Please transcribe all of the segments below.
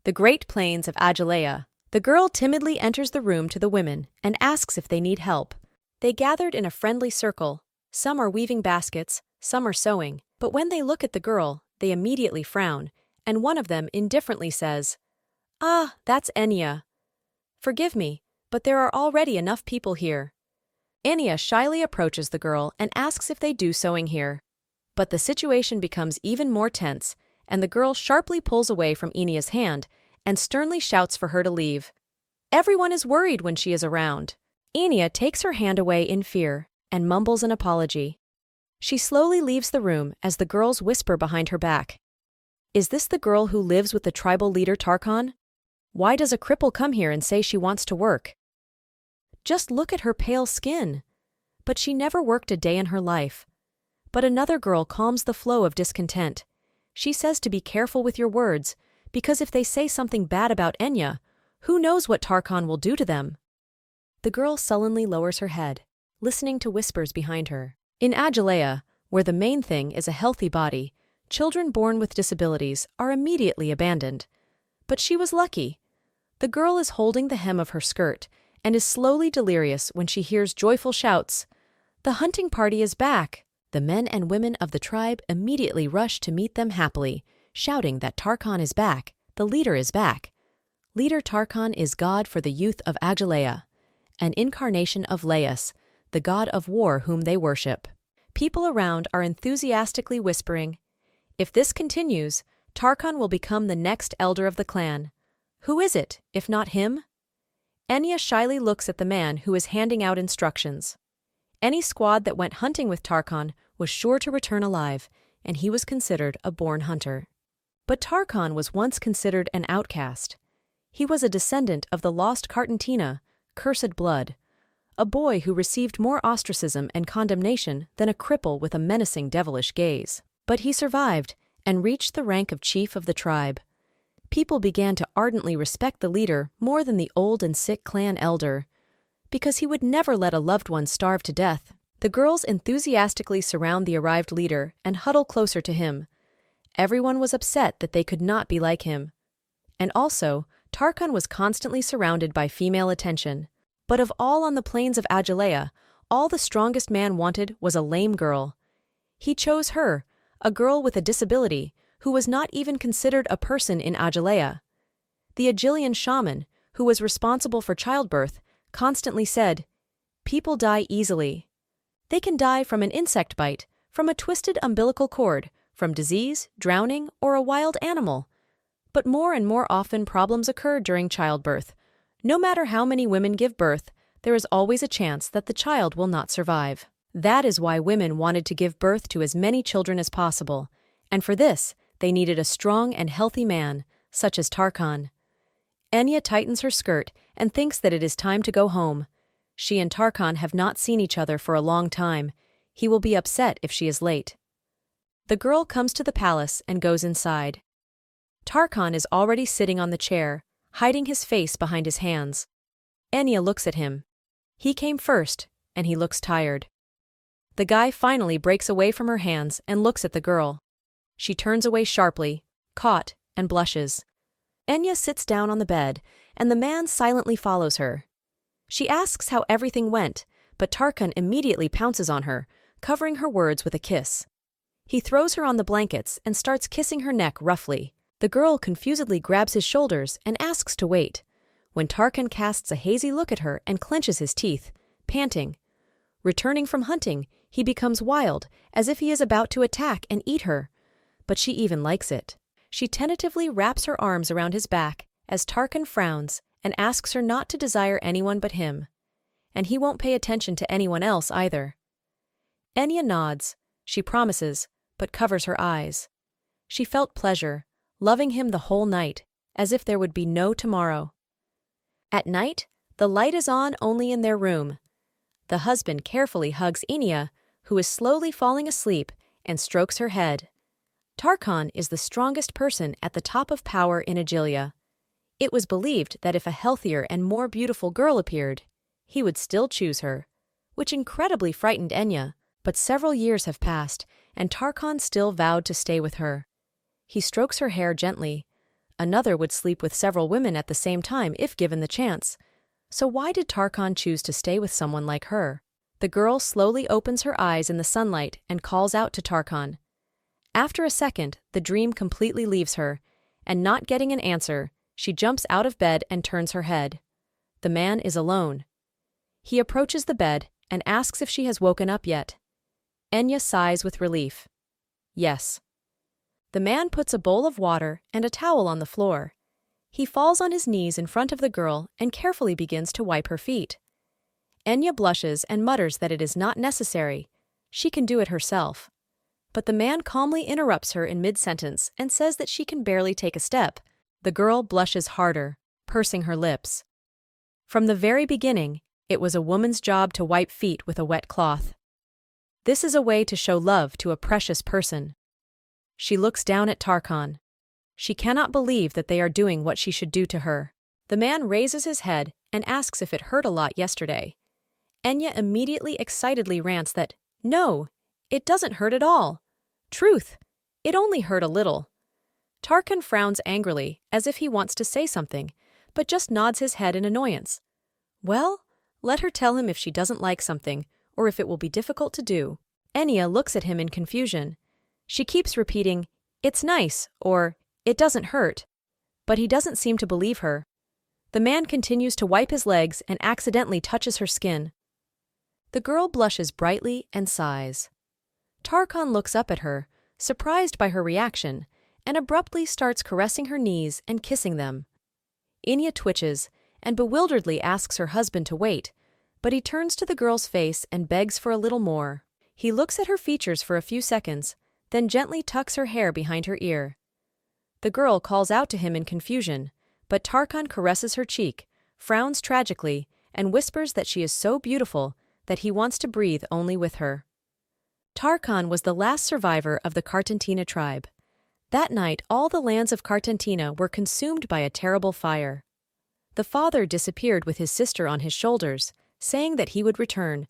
The Great Plains of Agalea. The girl timidly enters the room to the women and asks if they need help. They gathered in a friendly circle. Some are weaving baskets, some are sewing, but when they look at the girl, they immediately frown, and one of them indifferently says, "Ah, that's Enya. Forgive me, but there are already enough people here." Enya shyly approaches the girl and asks if they do sewing here. But the situation becomes even more tense, and the girl sharply pulls away from Enya's hand and sternly shouts for her to leave. Everyone is worried when she is around. Enya takes her hand away in fear and mumbles an apology. She slowly leaves the room as the girls whisper behind her back. Is this the girl who lives with the tribal leader Tarkan? Why does a cripple come here and say she wants to work? Just look at her pale skin. But she never worked a day in her life. But another girl calms the flow of discontent. She says to be careful with your words, because if they say something bad about Enya, who knows what Tarkan will do to them? The girl sullenly lowers her head, listening to whispers behind her. In Agalea, where the main thing is a healthy body, children born with disabilities are immediately abandoned. But she was lucky. The girl is holding the hem of her skirt and is slowly delirious when she hears joyful shouts. The hunting party is back! The men and women of the tribe immediately rush to meet them happily, shouting that Tarkan is back, the leader is back. Leader Tarkan is god for the youth of Agalea, an incarnation of Laius, the god of war whom they worship. People around are enthusiastically whispering, if this continues, Tarkan will become the next elder of the clan. Who is it, if not him? Enya shyly looks at the man who is handing out instructions. Any squad that went hunting with Tarkan was sure to return alive, and he was considered a born hunter. But Tarkan was once considered an outcast. He was a descendant of the lost Cartantina, cursed blood, a boy who received more ostracism and condemnation than a cripple with a menacing devilish gaze. But he survived and reached the rank of chief of the tribe. People began to ardently respect the leader more than the old and sick clan elder, because he would never let a loved one starve to death. The girls enthusiastically surround the arrived leader and huddle closer to him. Everyone was upset that they could not be like him. And also, Tarkan was constantly surrounded by female attention. But of all on the plains of Agalea, all the strongest man wanted was a lame girl. He chose her, a girl with a disability, who was not even considered a person in Agalea. The Agilian shaman, who was responsible for childbirth, constantly said, "People die easily. They can die from an insect bite, from a twisted umbilical cord, from disease, drowning, or a wild animal. But more and more often problems occur during childbirth. No matter how many women give birth, there is always a chance that the child will not survive. That is why women wanted to give birth to as many children as possible, and for this, they needed a strong and healthy man, such as Tarkan." Enya tightens her skirt and thinks that it is time to go home. She and Tarkan have not seen each other for a long time. He will be upset if she is late. The girl comes to the palace and goes inside. Tarkan is already sitting on the chair, hiding his face behind his hands. Enya looks at him. He came first, and he looks tired. The guy finally breaks away from her hands and looks at the girl. She turns away sharply, caught, and blushes. Enya sits down on the bed, and the man silently follows her. She asks how everything went, but Tarkan immediately pounces on her, covering her words with a kiss. He throws her on the blankets and starts kissing her neck roughly. The girl confusedly grabs his shoulders and asks to wait, when Tarkan casts a hazy look at her and clenches his teeth, panting. Returning from hunting, he becomes wild, as if he is about to attack and eat her. But she even likes it. She tentatively wraps her arms around his back as Tarkan frowns and asks her not to desire anyone but him. And he won't pay attention to anyone else either. Enya nods. She promises, but covers her eyes. She felt pleasure, loving him the whole night, as if there would be no tomorrow. At night, the light is on only in their room. The husband carefully hugs Enya, who is slowly falling asleep, and strokes her head. Tarkan is the strongest person at the top of power in Agilia. It was believed that if a healthier and more beautiful girl appeared, he would still choose her, which incredibly frightened Enya, but several years have passed, and Tarkan still vowed to stay with her. He strokes her hair gently, Another would sleep with several women at the same time if given the chance. So why did Tarkan choose to stay with someone like her? The girl slowly opens her eyes in the sunlight and calls out to Tarkan. After a second, the dream completely leaves her, and not getting an answer, she jumps out of bed and turns her head. The man is alone. He approaches the bed and asks if she has woken up yet. Enya sighs with relief. Yes. The man puts a bowl of water and a towel on the floor. He falls on his knees in front of the girl and carefully begins to wipe her feet. Enya blushes and mutters that it is not necessary. She can do it herself. But the man calmly interrupts her in mid-sentence and says that she can barely take a step. The girl blushes harder, pursing her lips. From the very beginning, it was a woman's job to wipe feet with a wet cloth. This is a way to show love to a precious person. She looks down at Tarkan. She cannot believe that they are doing what she should do to her. The man raises his head and asks if it hurt a lot yesterday. Enya immediately excitedly rants that, no, it doesn't hurt at all. Truth, it only hurt a little. Tarkan frowns angrily, as if he wants to say something, but just nods his head in annoyance. Well, let her tell him if she doesn't like something, or if it will be difficult to do. Enya looks at him in confusion. She keeps repeating, it's nice, or it doesn't hurt. But he doesn't seem to believe her. The man continues to wipe his legs and accidentally touches her skin. The girl blushes brightly and sighs. Tarkan looks up at her, surprised by her reaction, and abruptly starts caressing her knees and kissing them. Enya twitches and bewilderedly asks her husband to wait, but he turns to the girl's face and begs for a little more. He looks at her features for a few seconds, then gently tucks her hair behind her ear. The girl calls out to him in confusion, but Tarkan caresses her cheek, frowns tragically, and whispers that she is so beautiful that he wants to breathe only with her. Tarkan was the last survivor of the Cartantina tribe. That night, all the lands of Cartantina were consumed by a terrible fire. The father disappeared with his sister on his shoulders, saying that he would return,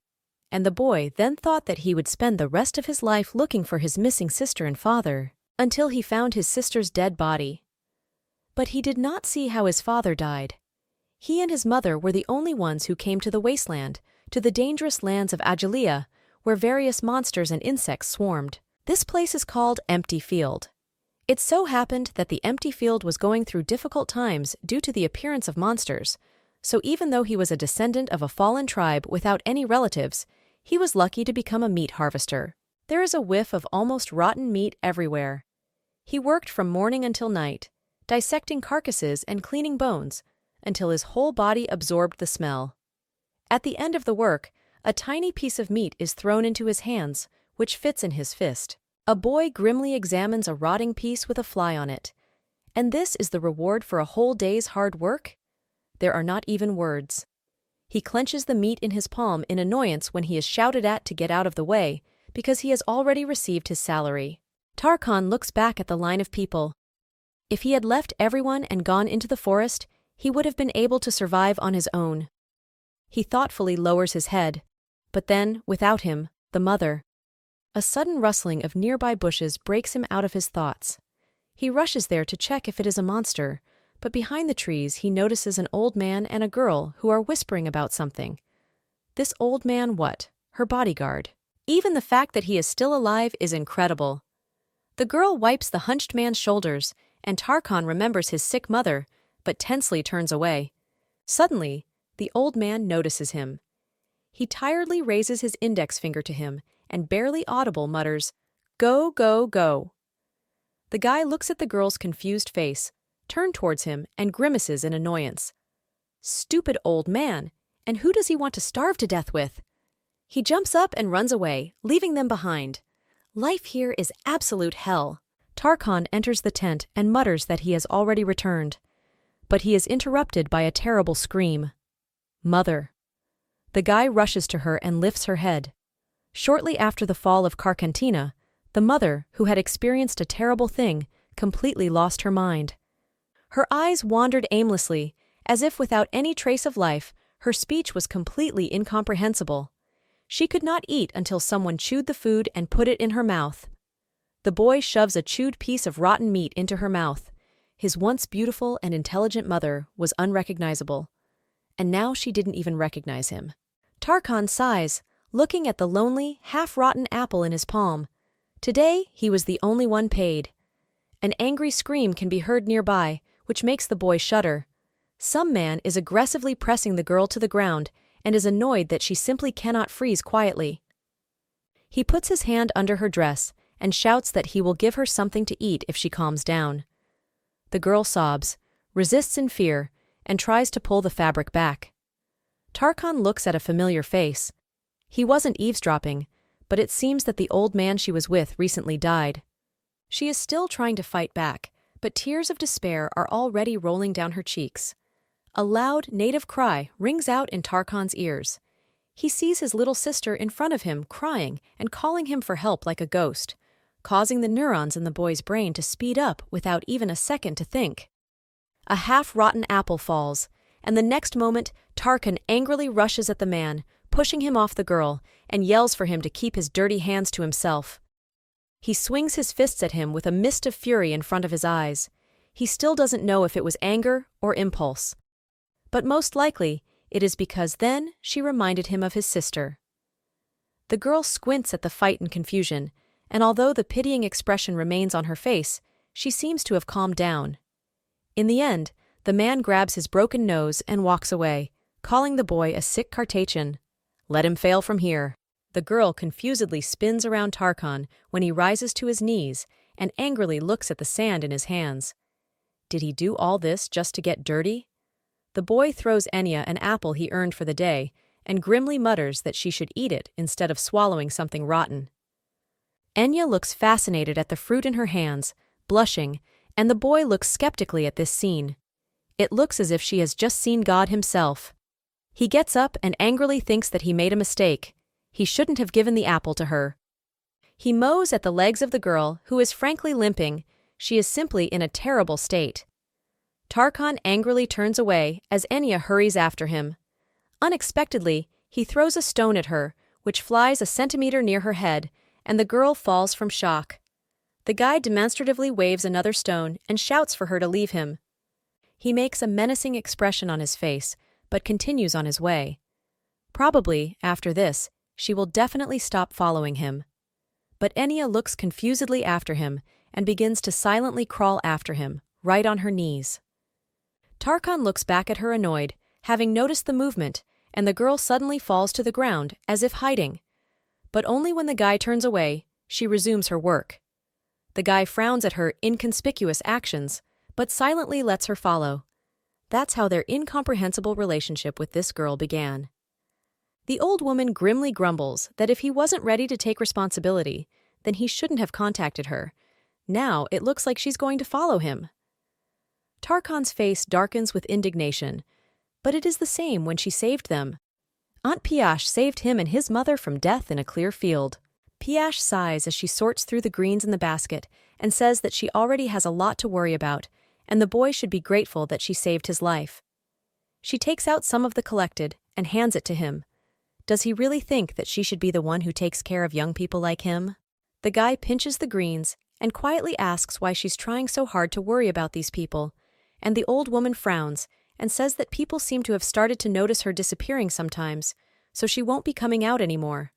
and the boy then thought that he would spend the rest of his life looking for his missing sister and father, until he found his sister's dead body. But he did not see how his father died. He and his mother were the only ones who came to the wasteland, to the dangerous lands of Ajalea, where various monsters and insects swarmed. This place is called Empty Field. It so happened that the empty field was going through difficult times due to the appearance of monsters, so even though he was a descendant of a fallen tribe without any relatives, he was lucky to become a meat harvester. There is a whiff of almost rotten meat everywhere. He worked from morning until night, dissecting carcasses and cleaning bones, until his whole body absorbed the smell. At the end of the work, a tiny piece of meat is thrown into his hands, which fits in his fist. A boy grimly examines a rotting piece with a fly on it. And this is the reward for a whole day's hard work? There are not even words. He clenches the meat in his palm in annoyance when he is shouted at to get out of the way, because he has already received his salary. Tarkan looks back at the line of people. If he had left everyone and gone into the forest, he would have been able to survive on his own. He thoughtfully lowers his head. But then, without him, the mother. A sudden rustling of nearby bushes breaks him out of his thoughts. He rushes there to check if it is a monster, but behind the trees he notices an old man and a girl who are whispering about something. This old man what? Her bodyguard. Even the fact that he is still alive is incredible. The girl wipes the hunched man's shoulders, and Tarkan remembers his sick mother, but tensely turns away. Suddenly, the old man notices him. He tiredly raises his index finger to him, and barely audible mutters, "Go, go, go." The guy looks at the girl's confused face, turns towards him, and grimaces in annoyance. Stupid old man, and who does he want to starve to death with? He jumps up and runs away, leaving them behind. Life here is absolute hell. Tarkan enters the tent and mutters that he has already returned. But he is interrupted by a terrible scream. Mother. The guy rushes to her and lifts her head. Shortly after the fall of Carcantina, the mother, who had experienced a terrible thing, completely lost her mind. Her eyes wandered aimlessly, as if without any trace of life, her speech was completely incomprehensible. She could not eat until someone chewed the food and put it in her mouth. The boy shoves a chewed piece of rotten meat into her mouth. His once beautiful and intelligent mother was unrecognizable, and now she didn't even recognize him. Tarkan sighs, looking at the lonely, half-rotten apple in his palm. Today, he was the only one paid. An angry scream can be heard nearby, which makes the boy shudder. Some man is aggressively pressing the girl to the ground and is annoyed that she simply cannot freeze quietly. He puts his hand under her dress and shouts that he will give her something to eat if she calms down. The girl sobs, resists in fear, and tries to pull the fabric back. Tarkan looks at a familiar face. He wasn't eavesdropping, but it seems that the old man she was with recently died. She is still trying to fight back, but tears of despair are already rolling down her cheeks. A loud, native cry rings out in Tarkan's ears. He sees his little sister in front of him crying and calling him for help like a ghost, causing the neurons in the boy's brain to speed up without even a second to think. A half-rotten apple falls, and the next moment Tarkan angrily rushes at the man, pushing him off the girl, and yells for him to keep his dirty hands to himself. He swings his fists at him with a mist of fury in front of his eyes. He still doesn't know if it was anger or impulse. But most likely, it is because then she reminded him of his sister. The girl squints at the fight in confusion, and although the pitying expression remains on her face, she seems to have calmed down. In the end, the man grabs his broken nose and walks away, calling the boy a sick Cartachan. Let him fail from here. The girl confusedly spins around Tarkan when he rises to his knees and angrily looks at the sand in his hands. Did he do all this just to get dirty? The boy throws Enya an apple he earned for the day and grimly mutters that she should eat it instead of swallowing something rotten. Enya looks fascinated at the fruit in her hands, blushing, and the boy looks skeptically at this scene. It looks as if she has just seen God himself. He gets up and angrily thinks that he made a mistake. He shouldn't have given the apple to her. He mows at the legs of the girl, who is frankly limping. She is simply in a terrible state. Tarkan angrily turns away as Enya hurries after him. Unexpectedly, he throws a stone at her, which flies a centimeter near her head, and the girl falls from shock. The guy demonstratively waves another stone and shouts for her to leave him. He makes a menacing expression on his face, but continues on his way. Probably, after this, she will definitely stop following him. But Enya looks confusedly after him and begins to silently crawl after him, right on her knees. Tarkan looks back at her annoyed, having noticed the movement, and the girl suddenly falls to the ground, as if hiding. But only when the guy turns away, she resumes her work. The guy frowns at her inconspicuous actions, but silently lets her follow. That's how their incomprehensible relationship with this girl began. The old woman grimly grumbles that if he wasn't ready to take responsibility, then he shouldn't have contacted her. Now it looks like she's going to follow him. Tarkan's face darkens with indignation, but it is the same when she saved them. Aunt Piash saved him and his mother from death in a clear field. Piash sighs as she sorts through the greens in the basket and says that she already has a lot to worry about, and the boy should be grateful that she saved his life. She takes out some of the collected and hands it to him. Does he really think that she should be the one who takes care of young people like him? The guy pinches the greens and quietly asks why she's trying so hard to worry about these people, and the old woman frowns and says that people seem to have started to notice her disappearing sometimes, so she won't be coming out anymore.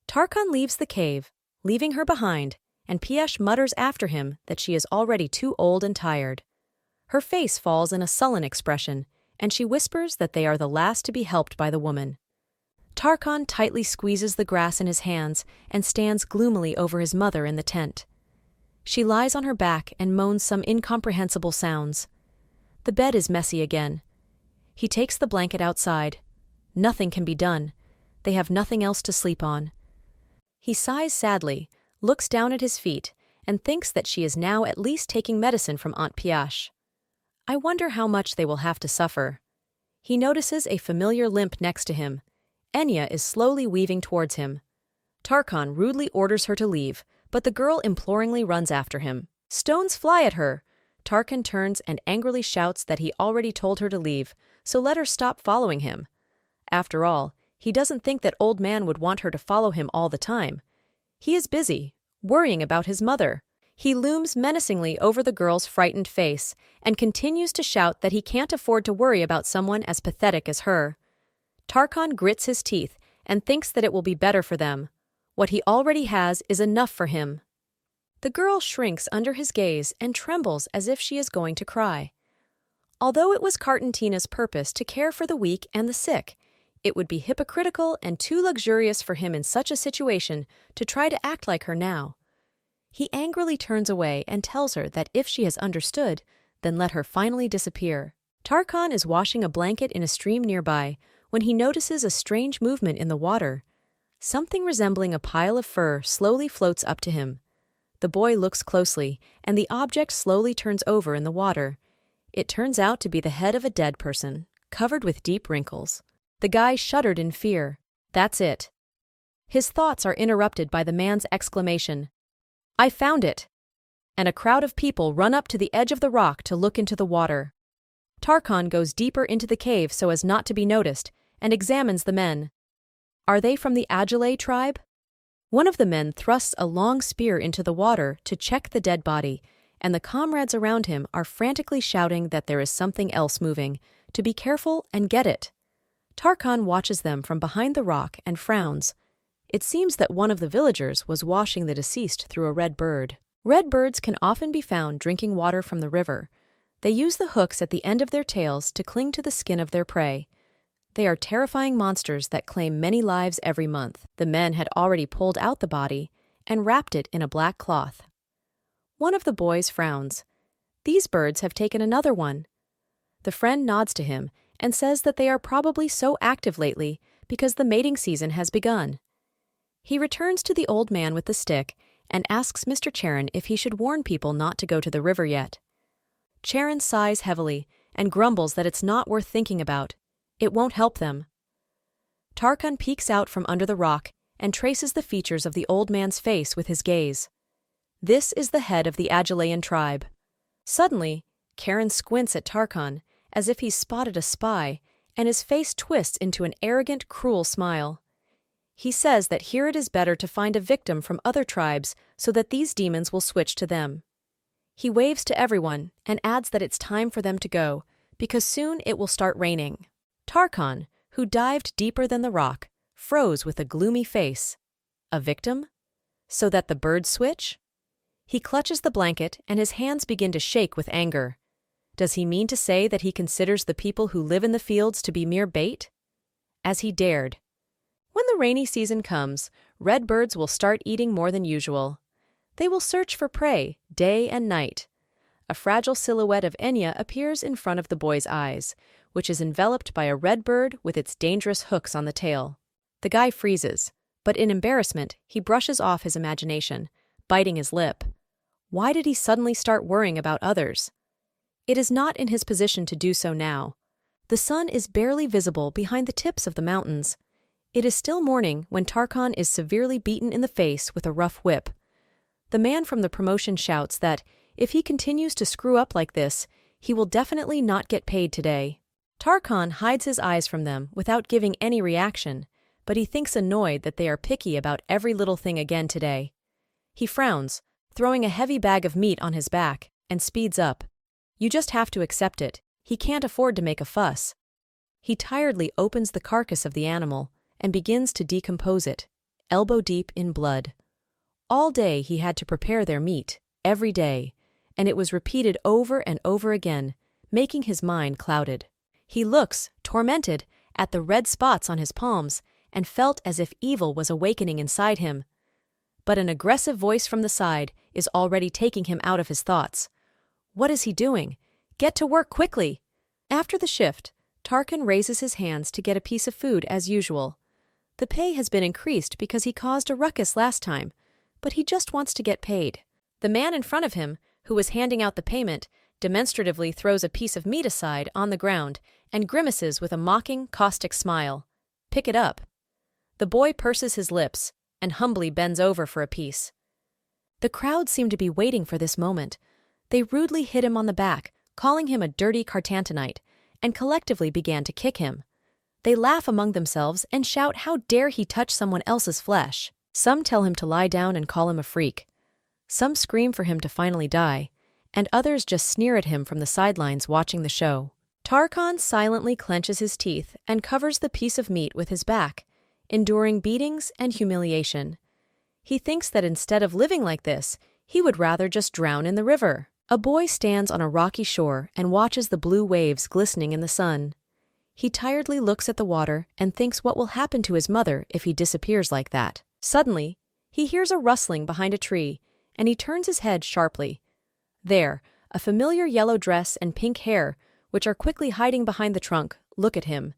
Tarkan leaves the cave, leaving her behind, and Piash mutters after him that she is already too old and tired. Her face falls in a sullen expression, and she whispers that they are the last to be helped by the woman. Tarkan tightly squeezes the grass in his hands and stands gloomily over his mother in the tent. She lies on her back and moans some incomprehensible sounds. The bed is messy again. He takes the blanket outside. Nothing can be done. They have nothing else to sleep on. He sighs sadly, looks down at his feet, and thinks that she is now at least taking medicine from Aunt Piash. I wonder how much they will have to suffer. He notices a familiar limp next to him. Enya is slowly weaving towards him. Tarkan rudely orders her to leave, but the girl imploringly runs after him. Stones fly at her. Tarkan turns and angrily shouts that he already told her to leave, so let her stop following him. After all, he doesn't think that old man would want her to follow him all the time. He is busy, worrying about his mother. He looms menacingly over the girl's frightened face and continues to shout that he can't afford to worry about someone as pathetic as her. Tarkan grits his teeth and thinks that it will be better for them. What he already has is enough for him. The girl shrinks under his gaze and trembles as if she is going to cry. Although it was Cartantina's purpose to care for the weak and the sick, it would be hypocritical and too luxurious for him in such a situation to try to act like her now. He angrily turns away and tells her that if she has understood, then let her finally disappear. Tarkan is washing a blanket in a stream nearby when he notices a strange movement in the water. Something resembling a pile of fur slowly floats up to him. The boy looks closely, and the object slowly turns over in the water. It turns out to be the head of a dead person, covered with deep wrinkles. The guy shuddered in fear. That's it. His thoughts are interrupted by the man's exclamation, "I found it!" And a crowd of people run up to the edge of the rock to look into the water. Tarkan goes deeper into the cave so as not to be noticed, and examines the men. Are they from the Agile tribe? One of the men thrusts a long spear into the water to check the dead body, and the comrades around him are frantically shouting that there is something else moving, to be careful and get it. Tarkan watches them from behind the rock and frowns. It seems that one of the villagers was washing the deceased through a red bird. Red birds can often be found drinking water from the river. They use the hooks at the end of their tails to cling to the skin of their prey. They are terrifying monsters that claim many lives every month. The men had already pulled out the body and wrapped it in a black cloth. One of the boys frowns. These birds have taken another one. The friend nods to him and says that they are probably so active lately because the mating season has begun. He returns to the old man with the stick and asks Mr. Charon if he should warn people not to go to the river yet. Charon sighs heavily and grumbles that it's not worth thinking about. It won't help them. Tarkan peeks out from under the rock and traces the features of the old man's face with his gaze. This is the head of the Agilean tribe. Suddenly, Charon squints at Tarkan as if he's spotted a spy, and his face twists into an arrogant, cruel smile. He says that here it is better to find a victim from other tribes so that these demons will switch to them. He waves to everyone and adds that it's time for them to go, because soon it will start raining. Tarkan, who dived deeper than the rock, froze with a gloomy face. A victim? So that the birds switch? He clutches the blanket and his hands begin to shake with anger. Does he mean to say that he considers the people who live in the fields to be mere bait? As he dared. When the rainy season comes, red birds will start eating more than usual. They will search for prey, day and night. A fragile silhouette of Enya appears in front of the boy's eyes, which is enveloped by a red bird with its dangerous hooks on the tail. The guy freezes, but in embarrassment, he brushes off his imagination, biting his lip. Why did he suddenly start worrying about others? It is not in his position to do so now. The sun is barely visible behind the tips of the mountains. It is still morning when Tarkan is severely beaten in the face with a rough whip. The man from the promotion shouts that, if he continues to screw up like this, he will definitely not get paid today. Tarkan hides his eyes from them without giving any reaction, but he thinks annoyed that they are picky about every little thing again today. He frowns, throwing a heavy bag of meat on his back, and speeds up. You just have to accept it. He can't afford to make a fuss. He tiredly opens the carcass of the animal and begins to decompose it, elbow deep in blood. All day he had to prepare their meat, every day, and it was repeated over and over again, making his mind clouded. He looks, tormented, at the red spots on his palms and felt as if evil was awakening inside him. But an aggressive voice from the side is already taking him out of his thoughts. What is he doing? Get to work quickly! After the shift, Tarkan raises his hands to get a piece of food as usual. The pay has been increased because he caused a ruckus last time, but he just wants to get paid. The man in front of him, who was handing out the payment, demonstratively throws a piece of meat aside on the ground and grimaces with a mocking, caustic smile. Pick it up. The boy purses his lips and humbly bends over for a piece. The crowd seemed to be waiting for this moment. They rudely hit him on the back, calling him a dirty Cartantanite, and collectively began to kick him. They laugh among themselves and shout how dare he touch someone else's flesh. Some tell him to lie down and call him a freak. Some scream for him to finally die, and others just sneer at him from the sidelines watching the show. Tarkan silently clenches his teeth and covers the piece of meat with his back, enduring beatings and humiliation. He thinks that instead of living like this, he would rather just drown in the river. A boy stands on a rocky shore and watches the blue waves glistening in the sun. He tiredly looks at the water and thinks what will happen to his mother if he disappears like that. Suddenly, he hears a rustling behind a tree, and he turns his head sharply. There, a familiar yellow dress and pink hair, which are quickly hiding behind the trunk, look at him.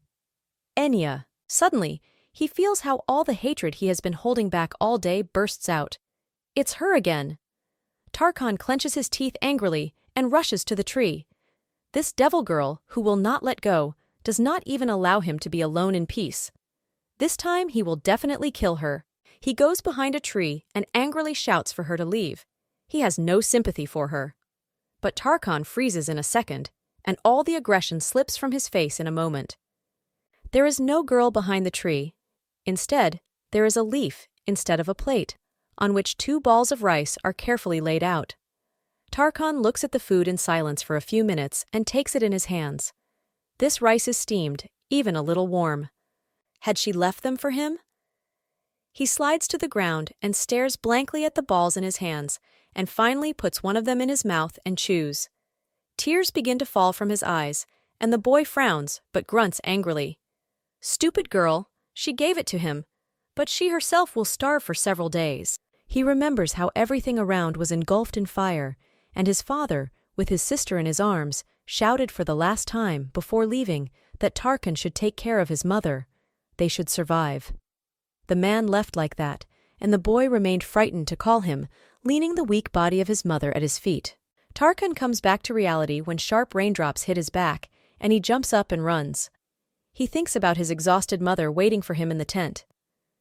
Enya. Suddenly, he feels how all the hatred he has been holding back all day bursts out. It's her again. Tarkan clenches his teeth angrily and rushes to the tree. This devil girl, who will not let go, does not even allow him to be alone in peace. This time he will definitely kill her. He goes behind a tree and angrily shouts for her to leave. He has no sympathy for her. But Tarkan freezes in a second, and all the aggression slips from his face in a moment. There is no girl behind the tree. Instead, there is a leaf instead of a plate, on which 2 balls of rice are carefully laid out. Tarkan looks at the food in silence for a few minutes and takes it in his hands. This rice is steamed, even a little warm. Had she left them for him? He slides to the ground and stares blankly at the balls in his hands, and finally puts one of them in his mouth and chews. Tears begin to fall from his eyes, and the boy frowns but grunts angrily. Stupid girl, she gave it to him, but she herself will starve for several days. He remembers how everything around was engulfed in fire, and his father, with his sister in his arms, shouted for the last time before leaving that Tarkan should take care of his mother. They should survive. The man left like that, and the boy remained frightened to call him, leaning the weak body of his mother at his feet. Tarkan comes back to reality when sharp raindrops hit his back, and he jumps up and runs. He thinks about his exhausted mother waiting for him in the tent.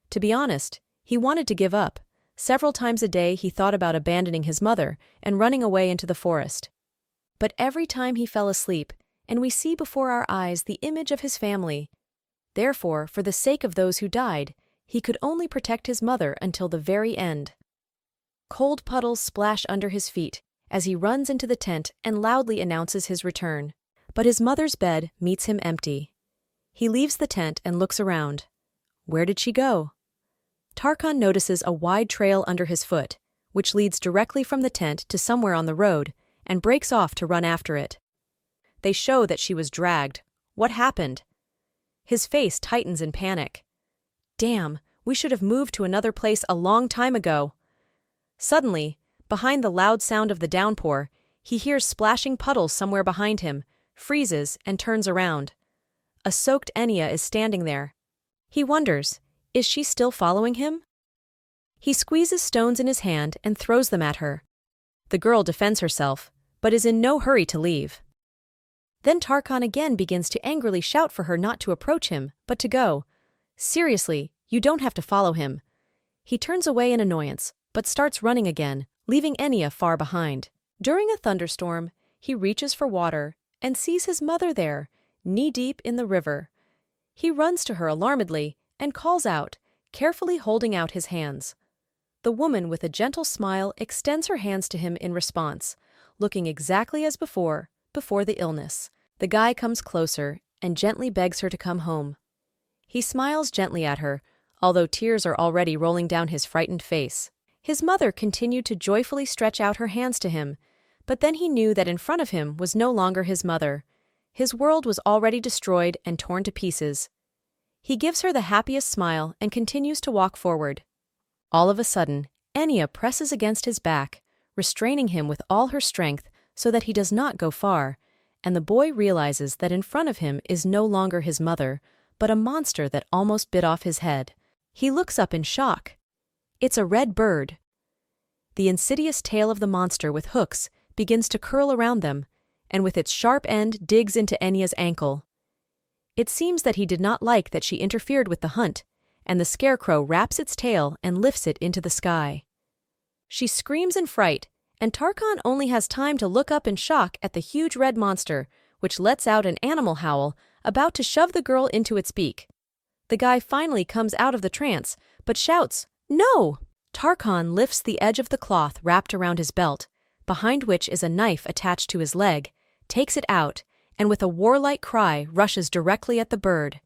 To be honest, he wanted to give up. Several times a day he thought about abandoning his mother and running away into the forest. But every time he fell asleep, and we see before our eyes the image of his family. Therefore, for the sake of those who died, he could only protect his mother until the very end. Cold puddles splash under his feet as he runs into the tent and loudly announces his return. But his mother's bed meets him empty. He leaves the tent and looks around. Where did she go? Tarkan notices a wide trail under his foot, which leads directly from the tent to somewhere on the road, and breaks off to run after it. They show that she was dragged. What happened? His face tightens in panic. Damn, we should have moved to another place a long time ago. Suddenly, behind the loud sound of the downpour, he hears splashing puddles somewhere behind him, freezes, and turns around. A soaked Enya is standing there. He wonders, is she still following him? He squeezes stones in his hand and throws them at her. The girl defends herself, but is in no hurry to leave. Then Tarkan again begins to angrily shout for her not to approach him, but to go. Seriously, you don't have to follow him. He turns away in annoyance, but starts running again, leaving Enya far behind. During a thunderstorm, he reaches for water and sees his mother there, knee-deep in the river. He runs to her alarmedly and calls out, carefully holding out his hands. The woman with a gentle smile extends her hands to him in response, looking exactly as before the illness. The guy comes closer and gently begs her to come home. He smiles gently at her, although tears are already rolling down his frightened face. His mother continued to joyfully stretch out her hands to him, but then he knew that in front of him was no longer his mother. His world was already destroyed and torn to pieces. He gives her the happiest smile and continues to walk forward. All of a sudden, Enya presses against his back, restraining him with all her strength so that he does not go far, and the boy realizes that in front of him is no longer his mother, but a monster that almost bit off his head. He looks up in shock. It's a red bird. The insidious tail of the monster with hooks begins to curl around them, and with its sharp end digs into Enya's ankle. It seems that he did not like that she interfered with the hunt, and the scarecrow wraps its tail and lifts it into the sky. She screams in fright, and Tarkan only has time to look up in shock at the huge red monster, which lets out an animal howl, about to shove the girl into its beak. The guy finally comes out of the trance, but shouts, "No!" Tarkan lifts the edge of the cloth wrapped around his belt, behind which is a knife attached to his leg, takes it out, and with a warlike cry rushes directly at the bird.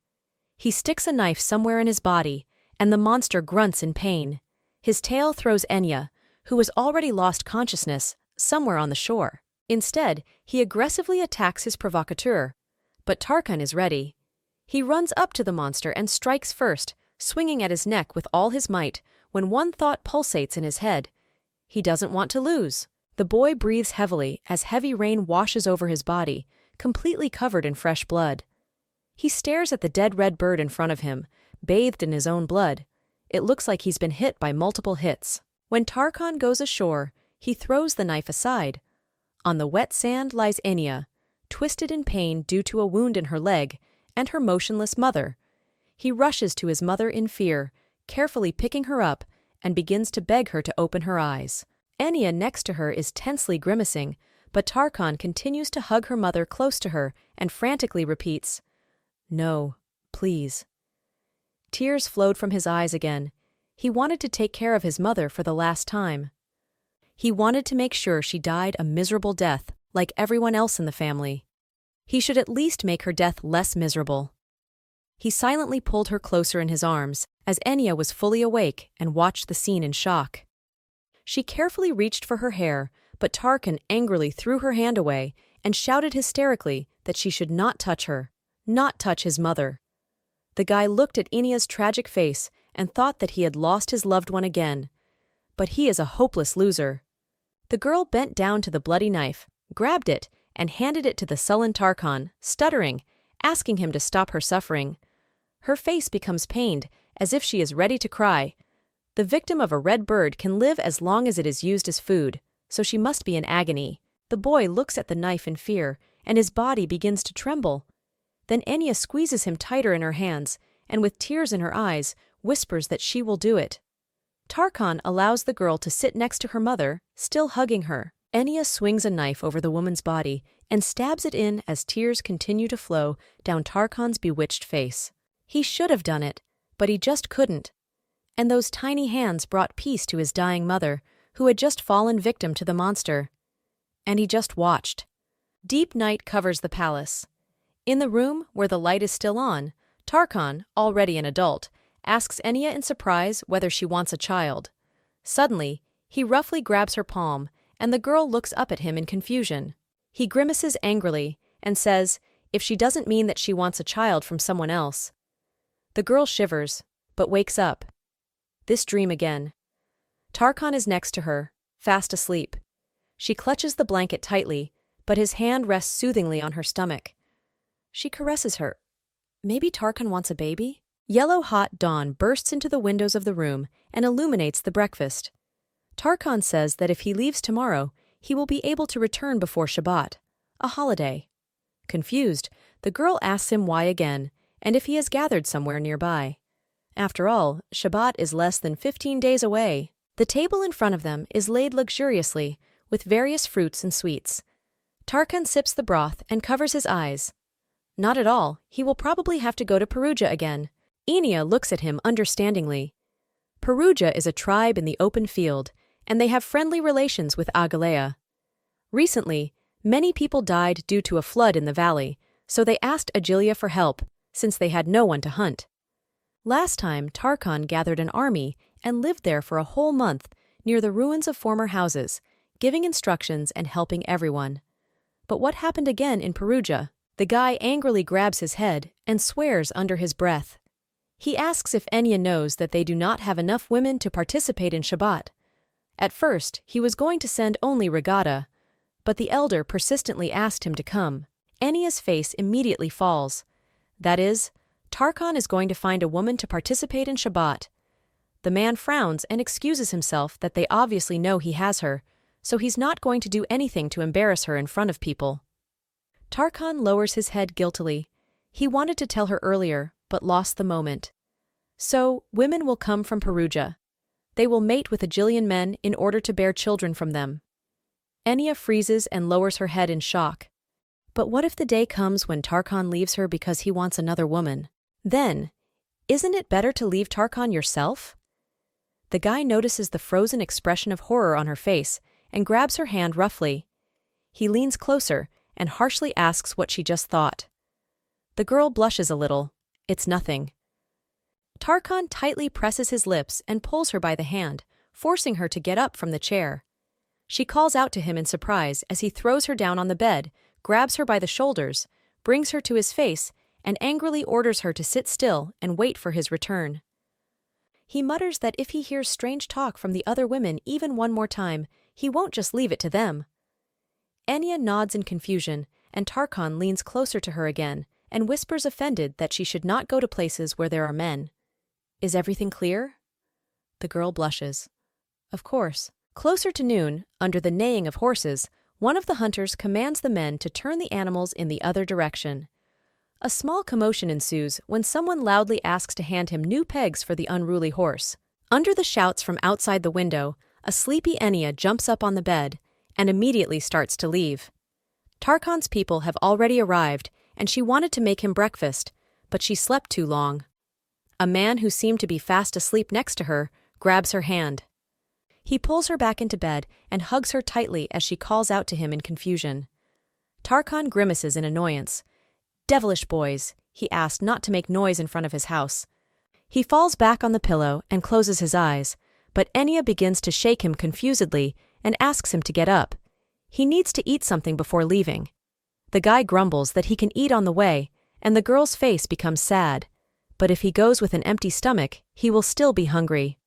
He sticks a knife somewhere in his body, and the monster grunts in pain. His tail throws Enya, who has already lost consciousness, somewhere on the shore. Instead, he aggressively attacks his provocateur. But Tarkan is ready. He runs up to the monster and strikes first, swinging at his neck with all his might, when one thought pulsates in his head. He doesn't want to lose. The boy breathes heavily as heavy rain washes over his body, completely covered in fresh blood. He stares at the dead red bird in front of him, bathed in his own blood. It looks like he's been hit by multiple hits. When Tarkan goes ashore, he throws the knife aside. On the wet sand lies Enya, twisted in pain due to a wound in her leg, and her motionless mother. He rushes to his mother in fear, carefully picking her up, and begins to beg her to open her eyes. Enya next to her is tensely grimacing, but Tarkan continues to hug her mother close to her and frantically repeats, "No, please." Tears flowed from his eyes again. He wanted to take care of his mother for the last time. He wanted to make sure she died a miserable death, like everyone else in the family. He should at least make her death less miserable. He silently pulled her closer in his arms, as Enya was fully awake and watched the scene in shock. She carefully reached for her hair, but Tarkan angrily threw her hand away and shouted hysterically that she should not touch her, not touch his mother. The guy looked at Enya's tragic face and thought that he had lost his loved one again. But he is a hopeless loser. The girl bent down to the bloody knife, grabbed it, and handed it to the sullen Tarkan, stuttering, asking him to stop her suffering. Her face becomes pained, as if she is ready to cry. The victim of a red bird can live as long as it is used as food, so she must be in agony. The boy looks at the knife in fear, and his body begins to tremble. Then Enya squeezes him tighter in her hands, and with tears in her eyes, whispers that she will do it. Tarkan allows the girl to sit next to her mother, still hugging her. Enya swings a knife over the woman's body and stabs it in as tears continue to flow down Tarkan's bewitched face. He should have done it, but he just couldn't. And those tiny hands brought peace to his dying mother, who had just fallen victim to the monster. And he just watched. Deep night covers the palace. In the room, where the light is still on, Tarkan, already an adult, asks Enya in surprise whether she wants a child. Suddenly, he roughly grabs her palm, and the girl looks up at him in confusion. He grimaces angrily and says if she doesn't mean that she wants a child from someone else. The girl shivers, but wakes up. This dream again. Tarkan is next to her, fast asleep. She clutches the blanket tightly, but his hand rests soothingly on her stomach. She caresses her. Maybe Tarkan wants a baby? Yellow-hot dawn bursts into the windows of the room and illuminates the breakfast. Tarkan says that if he leaves tomorrow, he will be able to return before Shabbat, a holiday. Confused, the girl asks him why again, and if he has gathered somewhere nearby. After all, Shabbat is less than 15 days away. The table in front of them is laid luxuriously, with various fruits and sweets. Tarkan sips the broth and covers his eyes. Not at all, he will probably have to go to Perugia again. Enya looks at him understandingly. Perugia is a tribe in the open field, and they have friendly relations with Agalea. Recently, many people died due to a flood in the valley, so they asked Agilia for help, since they had no one to hunt. Last time, Tarkan gathered an army and lived there for a whole month near the ruins of former houses, giving instructions and helping everyone. But what happened again in Perugia? The guy angrily grabs his head and swears under his breath. He asks if Enya knows that they do not have enough women to participate in Shabbat. At first, he was going to send only Regatta, but the elder persistently asked him to come. Enya's face immediately falls. That is, Tarkan is going to find a woman to participate in Shabbat. The man frowns and excuses himself that they obviously know he has her, so he's not going to do anything to embarrass her in front of people. Tarkan lowers his head guiltily. He wanted to tell her earlier, but lost the moment. So, women will come from Perugia. They will mate with Aegean men in order to bear children from them. Enya freezes and lowers her head in shock. But what if the day comes when Tarkan leaves her because he wants another woman? Then, isn't it better to leave Tarkan yourself? The guy notices the frozen expression of horror on her face and grabs her hand roughly. He leans closer and harshly asks what she just thought. The girl blushes a little. It's nothing. Tarkan tightly presses his lips and pulls her by the hand, forcing her to get up from the chair. She calls out to him in surprise as he throws her down on the bed, grabs her by the shoulders, brings her to his face, and angrily orders her to sit still and wait for his return. He mutters that if he hears strange talk from the other women even one more time, he won't just leave it to them. Anya nods in confusion, and Tarkan leans closer to her again and whispers offended that she should not go to places where there are men. Is everything clear? The girl blushes. Of course. Closer to noon, under the neighing of horses, one of the hunters commands the men to turn the animals in the other direction. A small commotion ensues when someone loudly asks to hand him new pegs for the unruly horse. Under the shouts from outside the window, a sleepy Enya jumps up on the bed and immediately starts to leave. Tarkan's people have already arrived, and she wanted to make him breakfast, but she slept too long. A man who seemed to be fast asleep next to her grabs her hand. He pulls her back into bed and hugs her tightly as she calls out to him in confusion. Tarkan grimaces in annoyance. Devilish boys, he asked not to make noise in front of his house. He falls back on the pillow and closes his eyes, but Enya begins to shake him confusedly and asks him to get up. He needs to eat something before leaving. The guy grumbles that he can eat on the way, and the girl's face becomes sad. But if he goes with an empty stomach, he will still be hungry.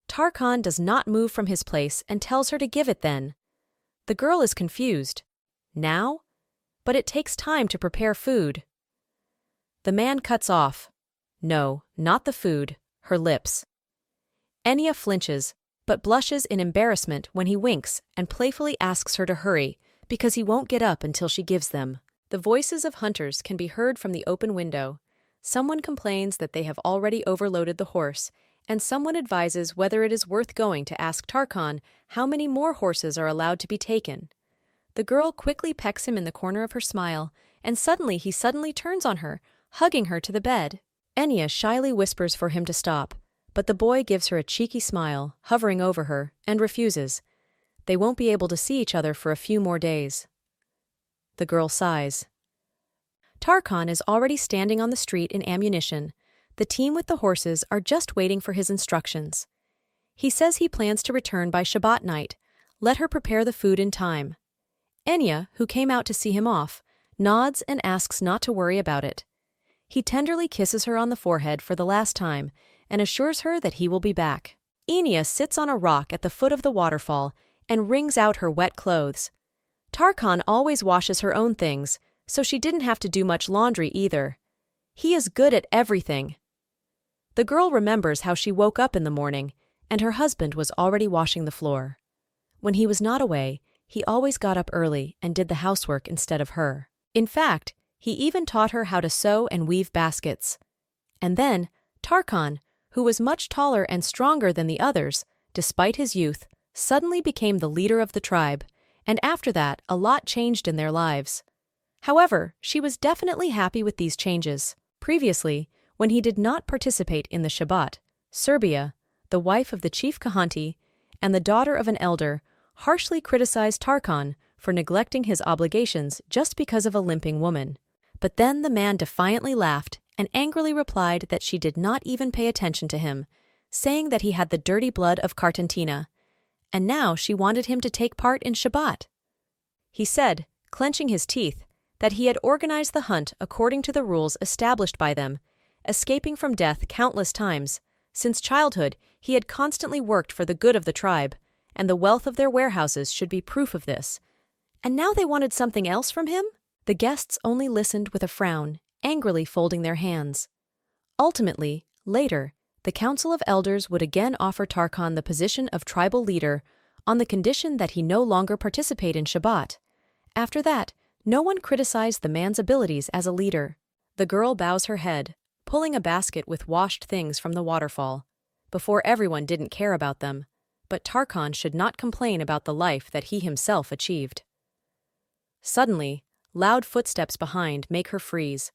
Tarkan does not move from his place and tells her to give it then. The girl is confused. Now? But it takes time to prepare food. The man cuts off. No, not the food, her lips. Enya flinches, but blushes in embarrassment when he winks and playfully asks her to hurry, because he won't get up until she gives them. The voices of hunters can be heard from the open window. Someone complains that they have already overloaded the horse, and someone advises whether it is worth going to ask Tarkan how many more horses are allowed to be taken. The girl quickly pecks him in the corner of her smile, and he suddenly turns on her, hugging her to the bed. Enya shyly whispers for him to stop, but the boy gives her a cheeky smile, hovering over her, and refuses. They won't be able to see each other for a few more days. The girl sighs. Tarkan is already standing on the street in ammunition. The team with the horses are just waiting for his instructions. He says he plans to return by Shabbat night. Let her prepare the food in time. Enya, who came out to see him off, nods and asks not to worry about it. He tenderly kisses her on the forehead for the last time and assures her that he will be back. Enya sits on a rock at the foot of the waterfall and wrings out her wet clothes. Tarkan always washes her own things, so she didn't have to do much laundry either. He is good at everything. The girl remembers how she woke up in the morning, and her husband was already washing the floor. When he was not away, he always got up early and did the housework instead of her. In fact, he even taught her how to sew and weave baskets. And then, Tarkan, who was much taller and stronger than the others, despite his youth, suddenly became the leader of the tribe, and after that, a lot changed in their lives. However, she was definitely happy with these changes. Previously, when he did not participate in the Shabbat, Serbia, the wife of the chief Kahanti and the daughter of an elder, harshly criticized Tarkan for neglecting his obligations just because of a limping woman. But then the man defiantly laughed and angrily replied that she did not even pay attention to him, saying that he had the dirty blood of Kartantina, and now she wanted him to take part in Shabbat. He said, clenching his teeth, that he had organized the hunt according to the rules established by them, escaping from death countless times. Since childhood, he had constantly worked for the good of the tribe, and the wealth of their warehouses should be proof of this. And now they wanted something else from him? The guests only listened with a frown, angrily folding their hands. Ultimately, later, the Council of Elders would again offer Tarkan the position of tribal leader on the condition that he no longer participate in Shabbat. After that, no one criticized the man's abilities as a leader. The girl bows her head, pulling a basket with washed things from the waterfall. Before everyone didn't care about them, but Tarkan should not complain about the life that he himself achieved. Suddenly, loud footsteps behind make her freeze.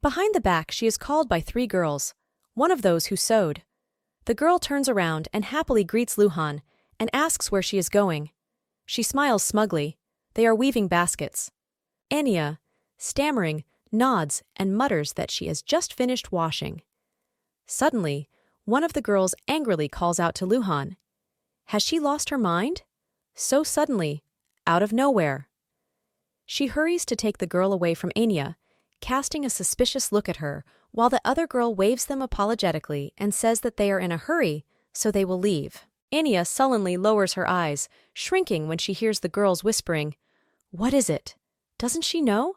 Behind the back she is called by 3 girls, one of those who sewed. The girl turns around and happily greets Luhan and asks where she is going. She smiles smugly. They are weaving baskets. Anya, stammering, nods and mutters that she has just finished washing. Suddenly, one of the girls angrily calls out to Luhan. Has she lost her mind? So suddenly, out of nowhere. She hurries to take the girl away from Anya, casting a suspicious look at her, while the other girl waves them apologetically and says that they are in a hurry, so they will leave. Anya sullenly lowers her eyes, shrinking when she hears the girls whispering, "What is it? Doesn't she know?"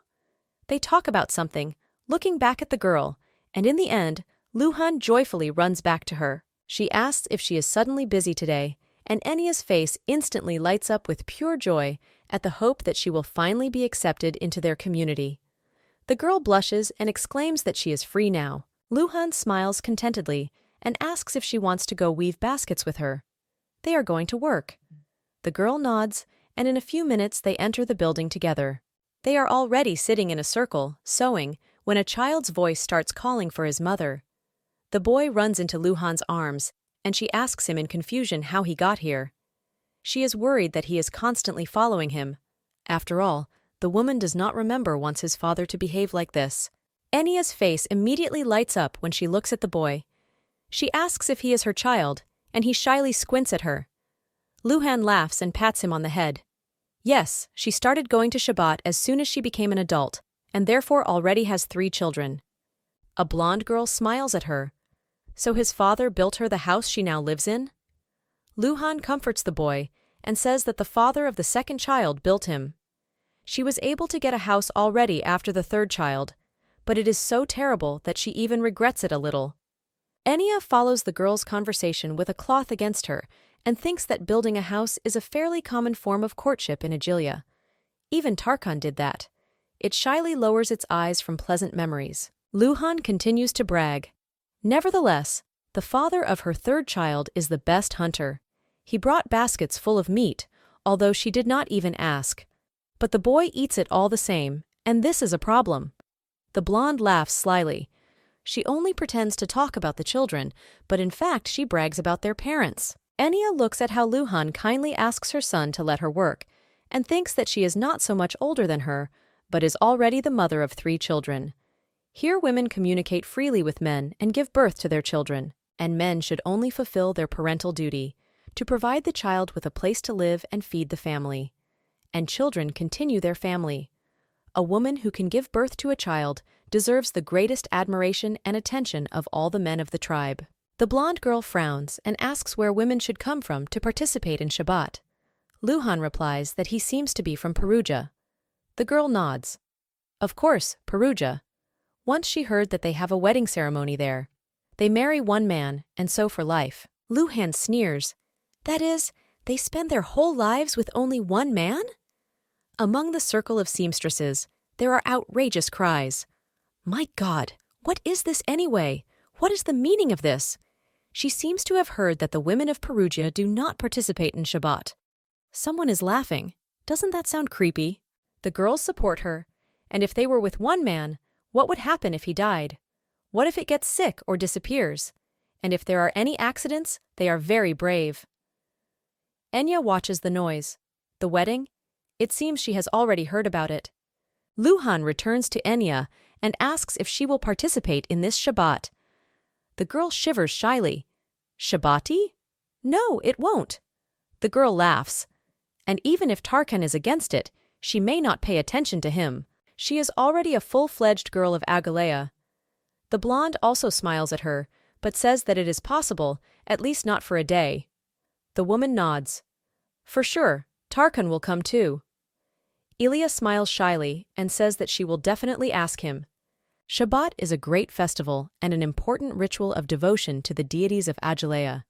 They talk about something, looking back at the girl, and in the end, Luhan joyfully runs back to her. She asks if she is suddenly busy today, and Anya's face instantly lights up with pure joy at the hope that she will finally be accepted into their community. The girl blushes and exclaims that she is free now. Luhan smiles contentedly and asks if she wants to go weave baskets with her. They are going to work. The girl nods, and in a few minutes they enter the building together. They are already sitting in a circle, sewing, when a child's voice starts calling for his mother. The boy runs into Luhan's arms, and she asks him in confusion how he got here. She is worried that he is constantly following him. After all, the woman does not remember once his father to behave like this. Anya's face immediately lights up when she looks at the boy. She asks if he is her child, and he shyly squints at her. Luhan laughs and pats him on the head. Yes, she started going to Shabbat as soon as she became an adult, and therefore already has 3 children. A blonde girl smiles at her. So his father built her the house she now lives in? Luhan comforts the boy and says that the father of the second child built him. She was able to get a house already after the 3rd child, but it is so terrible that she even regrets it a little. Anya follows the girl's conversation with a cloth against her and thinks that building a house is a fairly common form of courtship in Agilia. Even Tarkan did that. It shyly lowers its eyes from pleasant memories. Luhan continues to brag. Nevertheless, the father of her 3rd child is the best hunter. He brought baskets full of meat, although she did not even ask. But the boy eats it all the same, and this is a problem. The blonde laughs slyly. She only pretends to talk about the children, but in fact she brags about their parents. Anya looks at how Luhan kindly asks her son to let her work, and thinks that she is not so much older than her, but is already the mother of 3 children. Here women communicate freely with men and give birth to their children, and men should only fulfill their parental duty, to provide the child with a place to live and feed the family. And children continue their family. A woman who can give birth to a child deserves the greatest admiration and attention of all the men of the tribe. The blonde girl frowns and asks where women should come from to participate in Shabbat. Luhan replies that he seems to be from Perugia. The girl nods. Of course, Perugia. Once she heard that they have a wedding ceremony there. They marry one man, and so for life. Luhan sneers. That is, they spend their whole lives with only one man? Among the circle of seamstresses, there are outrageous cries. My God, what is this anyway? What is the meaning of this? She seems to have heard that the women of Perugia do not participate in Shabbat. Someone is laughing. Doesn't that sound creepy? The girls support her, and if they were with one man, what would happen if he died? What if it gets sick or disappears? And if there are any accidents, they are very brave. Anya watches the noise. The wedding? It seems she has already heard about it. Luhan returns to Anya and asks if she will participate in this Shabbat. The girl shivers shyly. Shabbati? No, it won't. The girl laughs. And even if Tarkan is against it, she may not pay attention to him. She is already a full-fledged girl of Agalea. The blonde also smiles at her, but says that it is possible, at least not for a day. The woman nods. For sure, Tarkan will come too. Ilya smiles shyly and says that she will definitely ask him. Shabbat is a great festival and an important ritual of devotion to the deities of Agalea,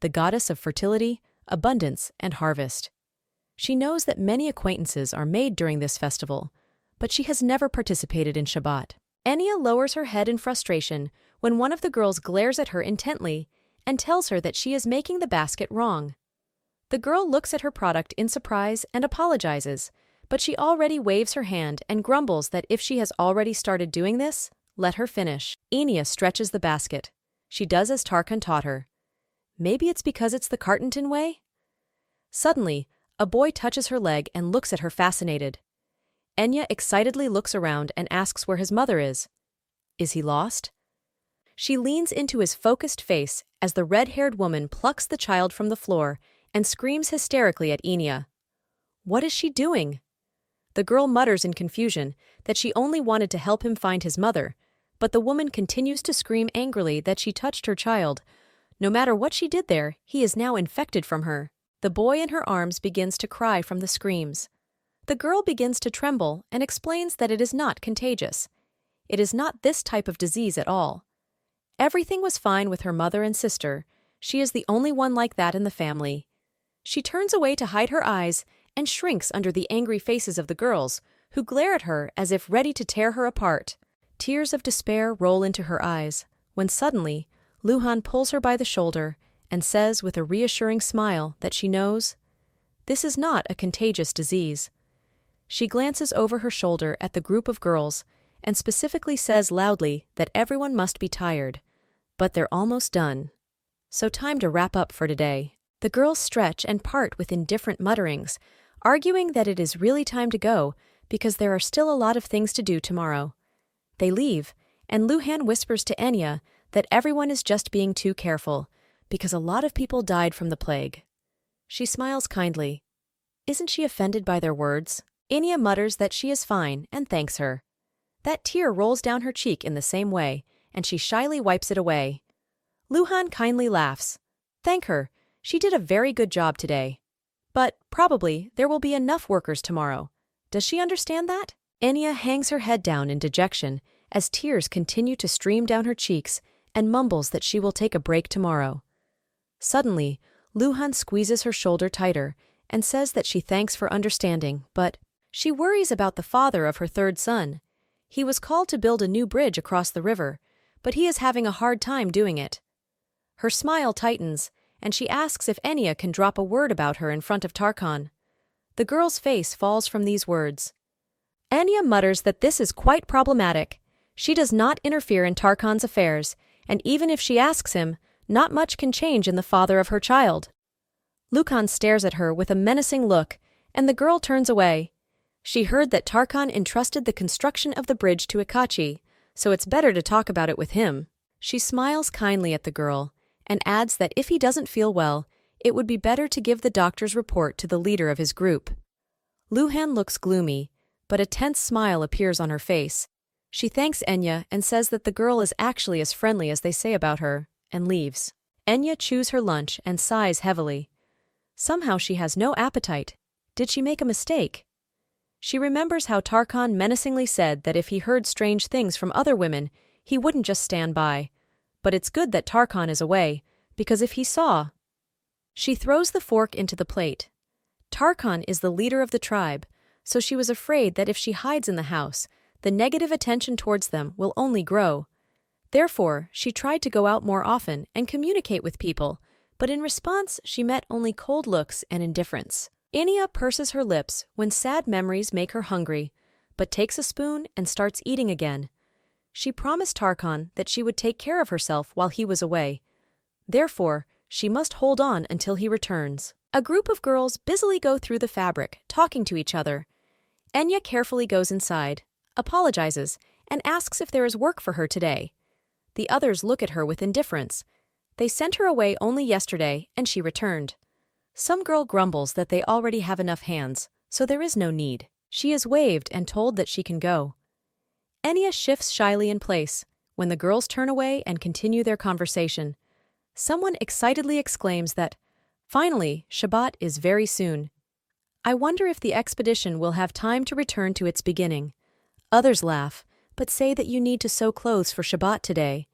the goddess of fertility, abundance, and harvest. She knows that many acquaintances are made during this festival, but she has never participated in Shabbat. Anya lowers her head in frustration when one of the girls glares at her intently and tells her that she is making the basket wrong. The girl looks at her product in surprise and apologizes, but she already waves her hand and grumbles that if she has already started doing this, let her finish. Anya stretches the basket. She does as Tarkan taught her. Maybe it's because it's the Cartenton way? Suddenly, a boy touches her leg and looks at her fascinated. Enya excitedly looks around and asks where his mother is. Is he lost? She leans into his focused face as the red-haired woman plucks the child from the floor and screams hysterically at Enya. What is she doing? The girl mutters in confusion that she only wanted to help him find his mother, but the woman continues to scream angrily that she touched her child. No matter what she did there, he is now infected from her. The boy in her arms begins to cry from the screams. The girl begins to tremble and explains that it is not contagious. It is not this type of disease at all. Everything was fine with her mother and sister. She is the only one like that in the family. She turns away to hide her eyes and shrinks under the angry faces of the girls, who glare at her as if ready to tear her apart. Tears of despair roll into her eyes, when suddenly, Luhan pulls her by the shoulder and says with a reassuring smile that she knows, this is not a contagious disease. She glances over her shoulder at the group of girls and specifically says loudly that everyone must be tired, but they're almost done. So time to wrap up for today. The girls stretch and part with indifferent mutterings, arguing that it is really time to go because there are still a lot of things to do tomorrow. They leave, and Luhan whispers to Enya that everyone is just being too careful, because a lot of people died from the plague. She smiles kindly. Isn't she offended by their words? Enya mutters that she is fine and thanks her. That tear rolls down her cheek in the same way, and she shyly wipes it away. Luhan kindly laughs. Thank her, she did a very good job today. But, probably, there will be enough workers tomorrow. Does she understand that? Enya hangs her head down in dejection as tears continue to stream down her cheeks and mumbles that she will take a break tomorrow. Suddenly, Luhan squeezes her shoulder tighter and says that she thanks for understanding, but she worries about the father of her third son. He was called to build a new bridge across the river, but he is having a hard time doing it. Her smile tightens, and she asks if Enya can drop a word about her in front of Tarkan. The girl's face falls from these words. Enya mutters that this is quite problematic. She does not interfere in Tarkan's affairs, and even if she asks him, not much can change in the father of her child. Lukan stares at her with a menacing look, and the girl turns away. She heard that Tarkan entrusted the construction of the bridge to Ikachi, so it's better to talk about it with him. She smiles kindly at the girl, and adds that if he doesn't feel well, it would be better to give the doctor's report to the leader of his group. Luhan looks gloomy, but a tense smile appears on her face. She thanks Enya and says that the girl is actually as friendly as they say about her, and leaves. Enya chews her lunch and sighs heavily. Somehow she has no appetite. Did she make a mistake? She remembers how Tarkan menacingly said that if he heard strange things from other women, he wouldn't just stand by. But it's good that Tarkan is away, because if he saw... She throws the fork into the plate. Tarkan is the leader of the tribe, so she was afraid that if she hides in the house, the negative attention towards them will only grow. Therefore, she tried to go out more often and communicate with people, but in response she met only cold looks and indifference. Enya purses her lips when sad memories make her hungry, but takes a spoon and starts eating again. She promised Tarkan that she would take care of herself while he was away. Therefore, she must hold on until he returns. A group of girls busily go through the fabric, talking to each other. Enya carefully goes inside, apologizes, and asks if there is work for her today. The others look at her with indifference. They sent her away only yesterday, and she returned. Some girl grumbles that they already have enough hands, so there is no need. She is waved and told that she can go. Enya shifts shyly in place when the girls turn away and continue their conversation. Someone excitedly exclaims that, finally, Shabbat is very soon. I wonder if the expedition will have time to return to its beginning. Others laugh, but say that you need to sew clothes for Shabbat today.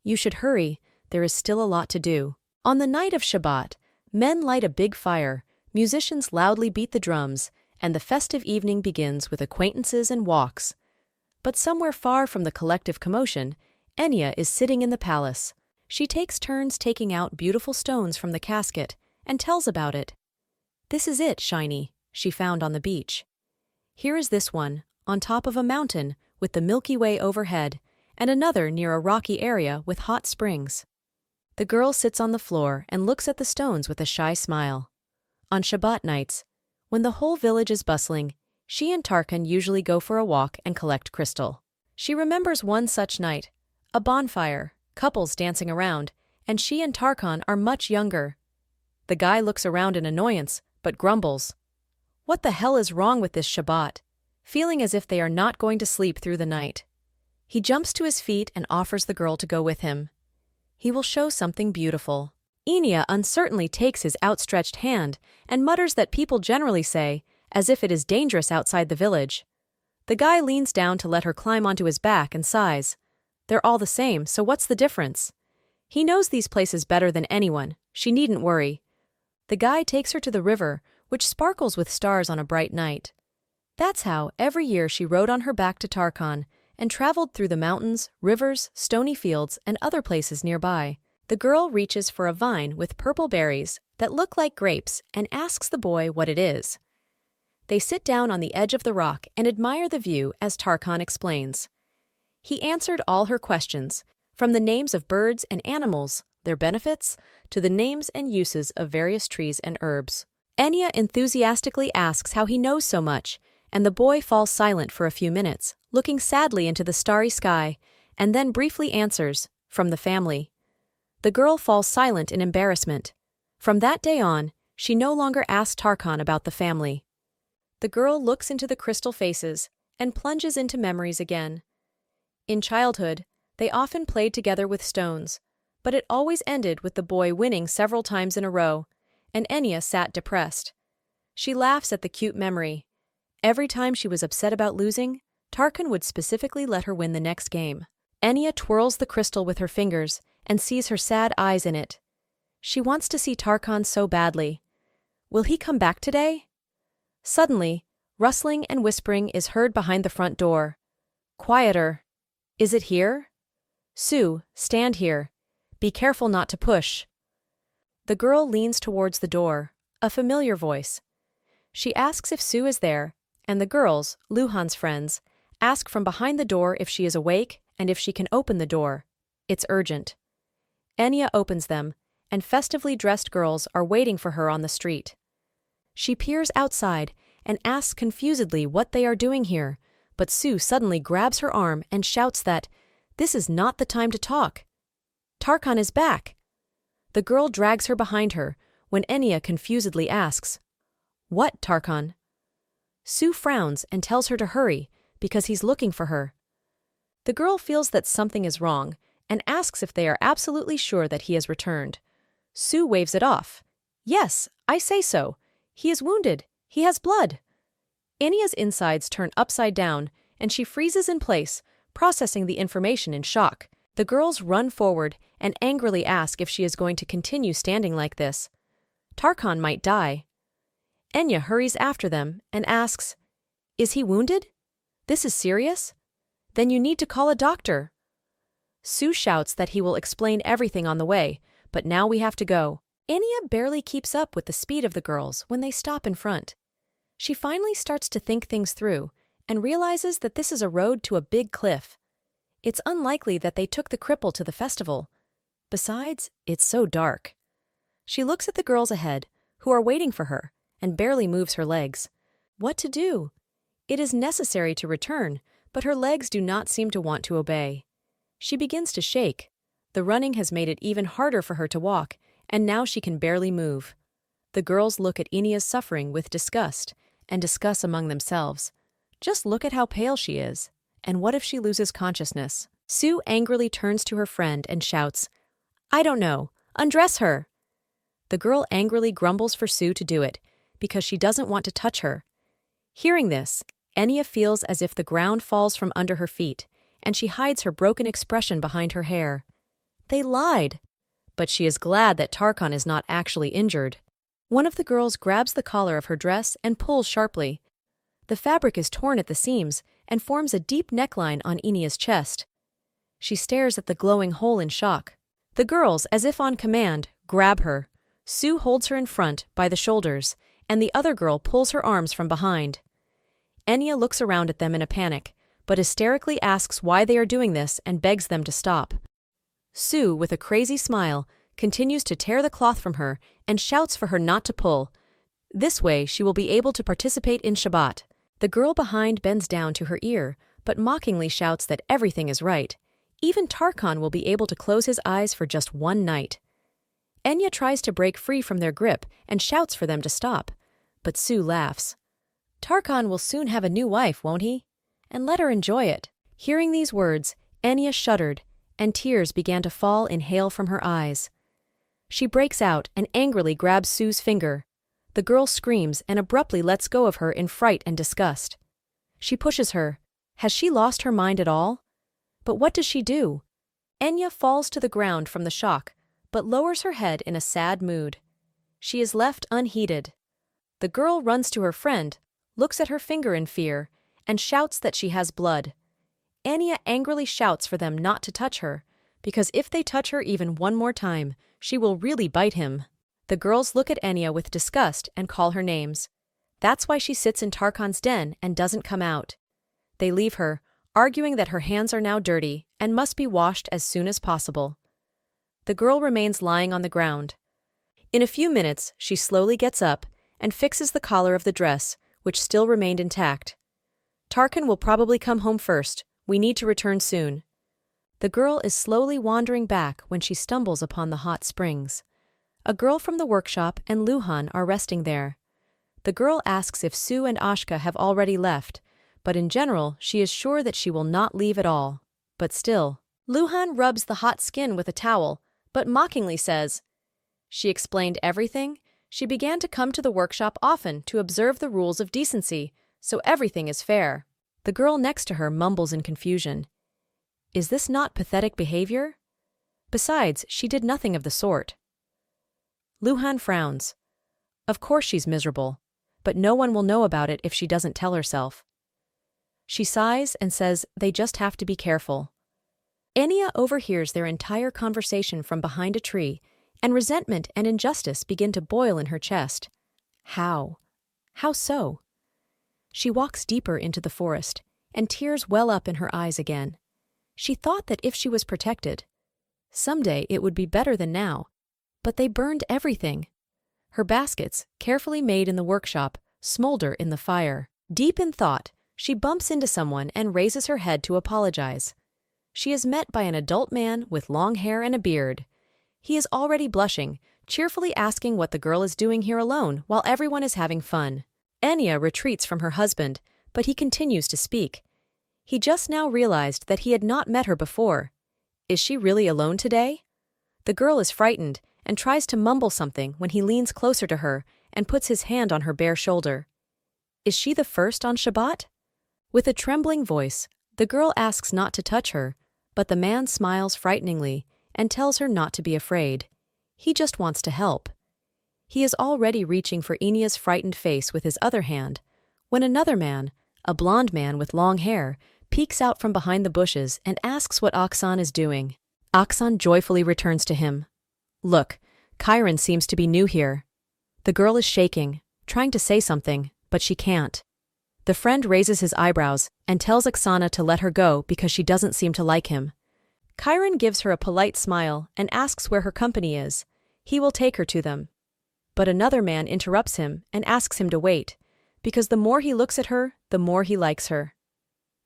You should hurry, there is still a lot to do. On the night of Shabbat, men light a big fire, musicians loudly beat the drums, and the festive evening begins with acquaintances and walks. But somewhere far from the collective commotion, Enya is sitting in the palace. She takes turns taking out beautiful stones from the casket and tells about it. This is it, Shiny, she found on the beach. Here is this one, on top of a mountain with the Milky Way overhead, and another near a rocky area with hot springs. The girl sits on the floor and looks at the stones with a shy smile. On Shabbat nights, when the whole village is bustling, she and Tarkan usually go for a walk and collect crystal. She remembers one such night, a bonfire, couples dancing around, and she and Tarkan are much younger. The guy looks around in annoyance, but grumbles. What the hell is wrong with this Shabbat? Feeling as if they are not going to sleep through the night. He jumps to his feet and offers the girl to go with him. He will show something beautiful. Enya uncertainly takes his outstretched hand and mutters that people generally say, as if it is dangerous outside the village. The guy leans down to let her climb onto his back and sighs. They're all the same, so what's the difference? He knows these places better than anyone. She needn't worry. The guy takes her to the river, which sparkles with stars on a bright night. That's how, every year, she rode on her back to Tarkan and traveled through the mountains, rivers, stony fields, and other places nearby. The girl reaches for a vine with purple berries that look like grapes and asks the boy what it is. They sit down on the edge of the rock and admire the view as Tarkan explains. He answered all her questions, from the names of birds and animals, their benefits, to the names and uses of various trees and herbs. Enya enthusiastically asks how he knows so much, and the boy falls silent for a few minutes, looking sadly into the starry sky, and then briefly answers, from the family. The girl falls silent in embarrassment. From that day on, she no longer asks Tarkan about the family. The girl looks into the crystal faces and plunges into memories again. In childhood, they often played together with stones, but it always ended with the boy winning several times in a row, and Enya sat depressed. She laughs at the cute memory. Every time she was upset about losing, Tarkan would specifically let her win the next game. Enya twirls the crystal with her fingers and sees her sad eyes in it. She wants to see Tarkan so badly. Will he come back today? Suddenly, rustling and whispering is heard behind the front door. Quieter. Is it here? Sue, stand here. Be careful not to push. The girl leans towards the door, a familiar voice. She asks if Sue is there, and the girls, Luhan's friends, ask from behind the door if she is awake and if she can open the door. It's urgent. Enya opens them, and festively dressed girls are waiting for her on the street. She peers outside and asks confusedly what they are doing here, but Sue suddenly grabs her arm and shouts that this is not the time to talk. Tarkan is back. The girl drags her behind her when Enya confusedly asks, "What, Tarkan?" Sue frowns and tells her to hurry because he's looking for her. The girl feels that something is wrong and asks if they are absolutely sure that he has returned. Sue waves it off. "Yes, I say so. He is wounded. He has blood." Enya's insides turn upside down and she freezes in place, processing the information in shock. The girls run forward and angrily ask if she is going to continue standing like this. Tarkan might die. Enya hurries after them and asks, "Is he wounded? This is serious? Then you need to call a doctor." Sue shouts that he will explain everything on the way, but now we have to go. Enya barely keeps up with the speed of the girls when they stop in front. She finally starts to think things through and realizes that this is a road to a big cliff. It's unlikely that they took the cripple to the festival. Besides, it's so dark. She looks at the girls ahead, who are waiting for her, and barely moves her legs. What to do? It is necessary to return, but her legs do not seem to want to obey. She begins to shake. The running has made it even harder for her to walk, and now she can barely move. The girls look at Enya's suffering with disgust and discuss among themselves. Just look at how pale she is. And what if she loses consciousness? Sue angrily turns to her friend and shouts, "I don't know. Undress her." The girl angrily grumbles for Sue to do it, because she doesn't want to touch her. Hearing this, Enya feels as if the ground falls from under her feet, and she hides her broken expression behind her hair. They lied. But she is glad that Tarkan is not actually injured. One of the girls grabs the collar of her dress and pulls sharply. The fabric is torn at the seams and forms a deep neckline on Enya's chest. She stares at the glowing hole in shock. The girls, as if on command, grab her. Sue holds her in front, by the shoulders, and the other girl pulls her arms from behind. Enya looks around at them in a panic, but hysterically asks why they are doing this and begs them to stop. Sue, with a crazy smile, continues to tear the cloth from her and shouts for her not to pull. This way she will be able to participate in Shabbat. The girl behind bends down to her ear, but mockingly shouts that everything is right. Even Tarkan will be able to close his eyes for just one night. Enya tries to break free from their grip and shouts for them to stop, but Sue laughs. Tarkan will soon have a new wife, won't he? And let her enjoy it. Hearing these words, Enya shuddered, and tears began to fall in hail from her eyes. She breaks out and angrily grabs Sue's finger. The girl screams and abruptly lets go of her in fright and disgust. She pushes her. Has she lost her mind at all? But what does she do? Enya falls to the ground from the shock, but lowers her head in a sad mood. She is left unheeded. The girl runs to her friend, looks at her finger in fear, and shouts that she has blood. Enya angrily shouts for them not to touch her, because if they touch her even one more time, she will really bite him. The girls look at Enya with disgust and call her names. That's why she sits in Tarkan's den and doesn't come out. They leave her, arguing that her hands are now dirty and must be washed as soon as possible. The girl remains lying on the ground. In a few minutes, she slowly gets up and fixes the collar of the dress, which still remained intact. Tarkan will probably come home first. We need to return soon. The girl is slowly wandering back when she stumbles upon the hot springs. A girl from the workshop and Luhan are resting there. The girl asks if Sue and Ashka have already left, but in general she is sure that she will not leave at all. But still, Luhan rubs the hot skin with a towel, but mockingly says, "She explained everything. She began to come to the workshop often to observe the rules of decency, so everything is fair." The girl next to her mumbles in confusion. Is this not pathetic behavior? Besides, she did nothing of the sort. Luhan frowns. Of course she's miserable, but no one will know about it if she doesn't tell herself. She sighs and says they just have to be careful. Enya overhears their entire conversation from behind a tree, and resentment and injustice begin to boil in her chest. How? How so? She walks deeper into the forest, and tears well up in her eyes again. She thought that if she was protected, someday it would be better than now, but they burned everything. Her baskets, carefully made in the workshop, smolder in the fire. Deep in thought, she bumps into someone and raises her head to apologize. She is met by an adult man with long hair and a beard. He is already blushing, cheerfully asking what the girl is doing here alone while everyone is having fun. Enya retreats from her husband, but he continues to speak. He just now realized that he had not met her before. Is she really alone today? The girl is frightened and tries to mumble something when he leans closer to her and puts his hand on her bare shoulder. Is she the first on Shabbat? With a trembling voice, the girl asks not to touch her, but the man smiles frighteningly and tells her not to be afraid. He just wants to help. He is already reaching for Enya's frightened face with his other hand, when another man, a blond man with long hair, peeks out from behind the bushes and asks what Aksan is doing. Aksan joyfully returns to him. Look, Chiron seems to be new here. The girl is shaking, trying to say something, but she can't. The friend raises his eyebrows and tells Oksana to let her go because she doesn't seem to like him. Chiron gives her a polite smile and asks where her company is. He will take her to them. But another man interrupts him and asks him to wait, because the more he looks at her, the more he likes her.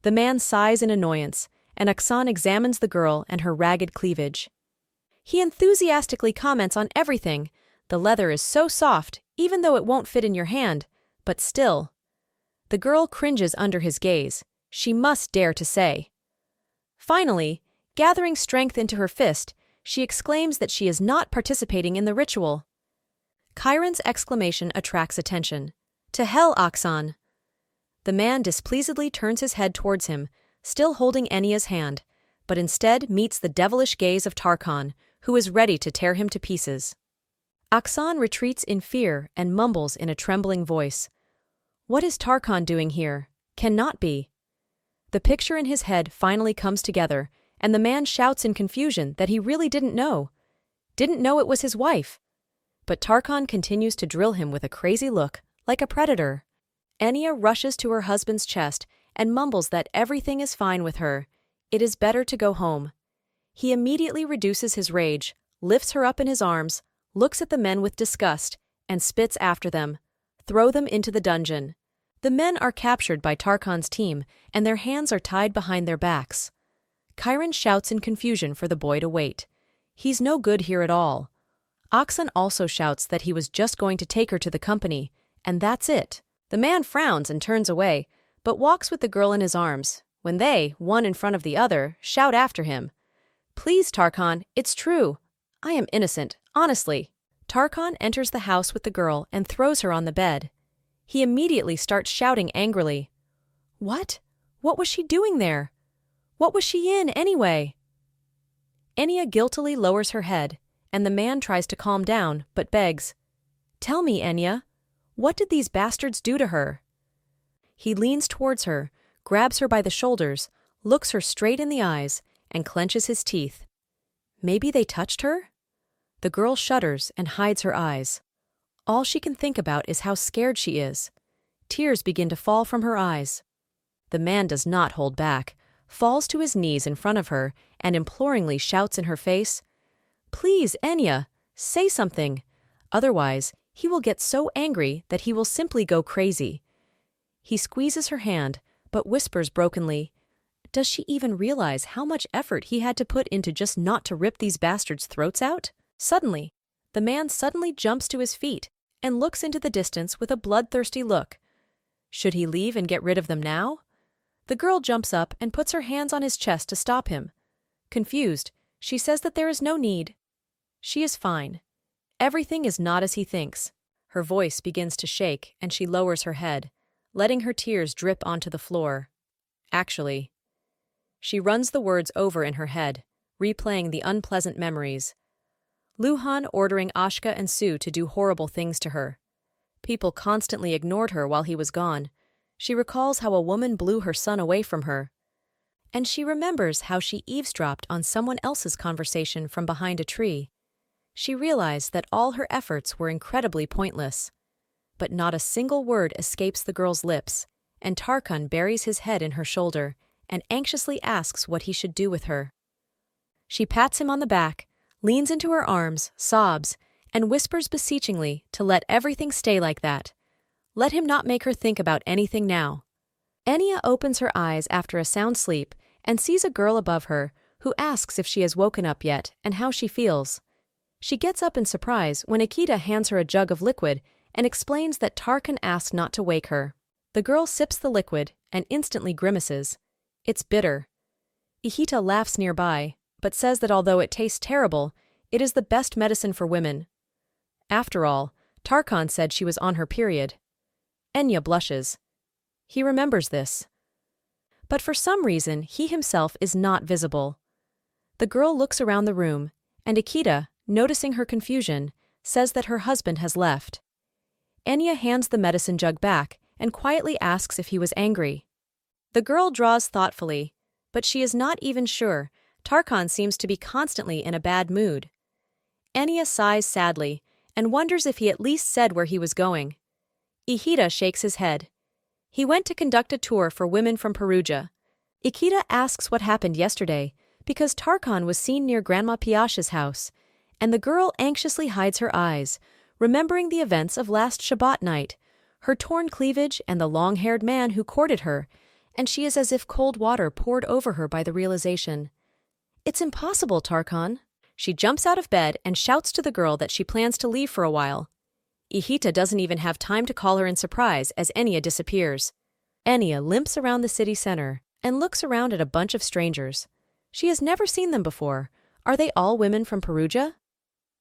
The man sighs in annoyance, and Aksan examines the girl and her ragged cleavage. He enthusiastically comments on everything. The leather is so soft, even though it won't fit in your hand, but still. The girl cringes under his gaze. She must dare to say. Finally, gathering strength into her fist, she exclaims that she is not participating in the ritual. Chiron's exclamation attracts attention. To hell, Aksan! The man displeasedly turns his head towards him, still holding Enya's hand, but instead meets the devilish gaze of Tarkan, who is ready to tear him to pieces. Aksan retreats in fear and mumbles in a trembling voice. What is Tarkan doing here? Cannot be. The picture in his head finally comes together, and the man shouts in confusion that he really didn't know. Didn't know it was his wife. But Tarkan continues to drill him with a crazy look, like a predator. Enya rushes to her husband's chest and mumbles that everything is fine with her. It is better to go home. He immediately reduces his rage, lifts her up in his arms, looks at the men with disgust, and spits after them. Throw them into the dungeon. The men are captured by Tarkan's team, and their hands are tied behind their backs. Chiron shouts in confusion for the boy to wait. He's no good here at all. Aksan also shouts that he was just going to take her to the company, and that's it. The man frowns and turns away, but walks with the girl in his arms, when they, one in front of the other, shout after him. Please, Tarkan, it's true. I am innocent, honestly. Tarkan enters the house with the girl and throws her on the bed. He immediately starts shouting angrily. What? What was she doing there? What was she in, anyway? Enya guiltily lowers her head, and the man tries to calm down, but begs, Tell me, Enya, what did these bastards do to her? He leans towards her, grabs her by the shoulders, looks her straight in the eyes, and clenches his teeth. Maybe they touched her? The girl shudders and hides her eyes. All she can think about is how scared she is. Tears begin to fall from her eyes. The man does not hold back, falls to his knees in front of her, and imploringly shouts in her face, Please, Enya, say something. Otherwise, he will get so angry that he will simply go crazy. He squeezes her hand, but whispers brokenly, Does she even realize how much effort he had to put into just not to rip these bastards' throats out? Suddenly, the man suddenly jumps to his feet and looks into the distance with a bloodthirsty look. Should he leave and get rid of them now? The girl jumps up and puts her hands on his chest to stop him. Confused, she says that there is no need. She is fine. Everything is not as he thinks. Her voice begins to shake and she lowers her head, letting her tears drip onto the floor. Actually. She runs the words over in her head, replaying the unpleasant memories. Luhan ordering Ashka and Sue to do horrible things to her. People constantly ignored her while he was gone. She recalls how a woman blew her son away from her. And she remembers how she eavesdropped on someone else's conversation from behind a tree. She realized that all her efforts were incredibly pointless. But not a single word escapes the girl's lips, and Tarkan buries his head in her shoulder and anxiously asks what he should do with her. She pats him on the back, leans into her arms, sobs, and whispers beseechingly to let everything stay like that. Let him not make her think about anything now. Enya opens her eyes after a sound sleep and sees a girl above her who asks if she has woken up yet and how she feels. She gets up in surprise when Ikeda hands her a jug of liquid and explains that Tarkan asked not to wake her. The girl sips the liquid and instantly grimaces. It's bitter. Ihita laughs nearby, but says that although it tastes terrible, it is the best medicine for women. After all, Tarkan said she was on her period. Enya blushes. He remembers this. But for some reason, he himself is not visible. The girl looks around the room, and Ikeda, noticing her confusion, says that her husband has left. Enya hands the medicine jug back and quietly asks if he was angry. The girl draws thoughtfully, but she is not even sure. Tarkan seems to be constantly in a bad mood. Enya sighs sadly and wonders if he at least said where he was going. Ihita shakes his head. He went to conduct a tour for women from Perugia. Ikeda asks what happened yesterday because Tarkan was seen near Grandma Piash's house, and the girl anxiously hides her eyes, remembering the events of last Shabbat night, her torn cleavage and the long-haired man who courted her, and she is as if cold water poured over her by the realization. It's impossible, Tarkan. She jumps out of bed and shouts to the girl that she plans to leave for a while. Ihita doesn't even have time to call her in surprise as Enya disappears. Enya limps around the city center and looks around at a bunch of strangers. She has never seen them before. Are they all women from Perugia?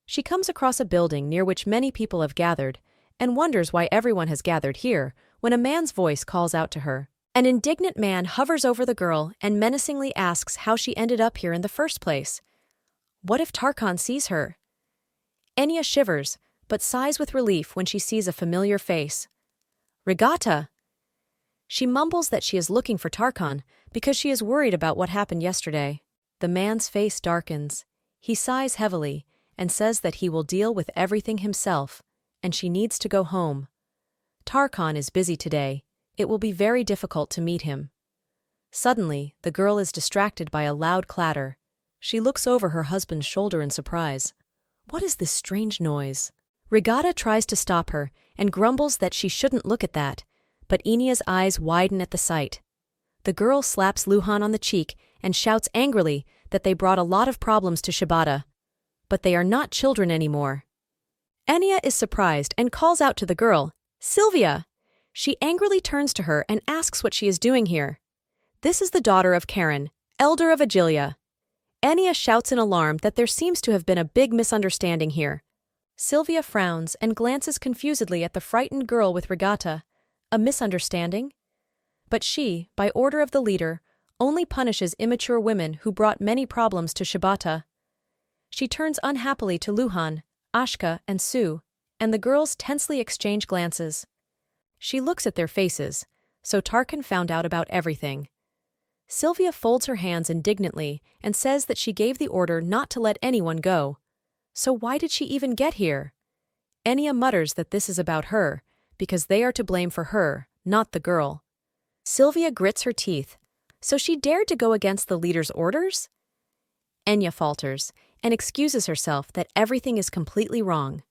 She comes across a building near which many people have gathered and wonders why everyone has gathered here when a man's voice calls out to her. An indignant man hovers over the girl and menacingly asks how she ended up here in the first place. What if Tarkan sees her? Enya shivers, but sighs with relief when she sees a familiar face. Regatta! She mumbles that she is looking for Tarkan because she is worried about what happened yesterday. The man's face darkens. He sighs heavily and says that he will deal with everything himself, and she needs to go home. Tarkan is busy today. It will be very difficult to meet him. Suddenly, the girl is distracted by a loud clatter. She looks over her husband's shoulder in surprise. What is this strange noise? Regatta tries to stop her and grumbles that she shouldn't look at that, but Enia's eyes widen at the sight. The girl slaps Luhan on the cheek and shouts angrily that they brought a lot of problems to Shibata. But they are not children anymore. Enya is surprised and calls out to the girl, "Sylvia!" She angrily turns to her and asks what she is doing here. This is the daughter of Karen, elder of Agilia. Enya shouts in alarm that there seems to have been a big misunderstanding here. Sylvia frowns and glances confusedly at the frightened girl with Regatta. A misunderstanding? But she, by order of the leader, only punishes immature women who brought many problems to Shibata. She turns unhappily to Luhan, Ashka, and Sue, and the girls tensely exchange glances. She looks at their faces, so Tarkan found out about everything. Sylvia folds her hands indignantly and says that she gave the order not to let anyone go. So why did she even get here? Enya mutters that this is about her, because they are to blame for her, not the girl. Sylvia grits her teeth. So she dared to go against the leader's orders? Enya falters and excuses herself that everything is completely wrong.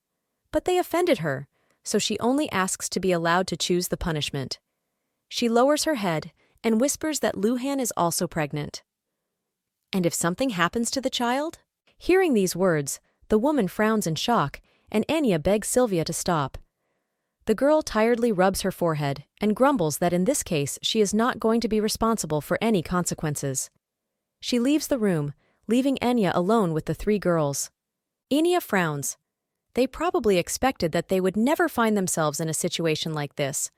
But they offended her, so she only asks to be allowed to choose the punishment. She lowers her head and whispers that Luhan is also pregnant. And if something happens to the child? Hearing these words, the woman frowns in shock, and Enya begs Sylvia to stop. The girl tiredly rubs her forehead and grumbles that in this case she is not going to be responsible for any consequences. She leaves the room, leaving Enya alone with the three girls. Enya frowns. They probably expected that they would never find themselves in a situation like this.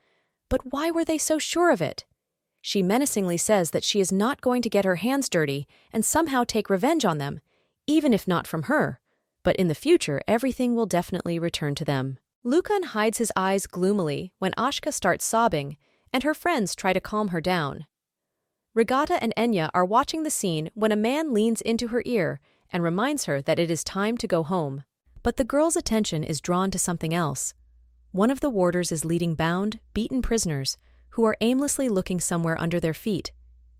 But why were they so sure of it? She menacingly says that she is not going to get her hands dirty and somehow take revenge on them, even if not from her. But in the future, everything will definitely return to them. Lucan hides his eyes gloomily when Ashka starts sobbing, and her friends try to calm her down. Regatta and Enya are watching the scene when a man leans into her ear and reminds her that it is time to go home. But the girl's attention is drawn to something else. One of the warders is leading bound, beaten prisoners who are aimlessly looking somewhere under their feet,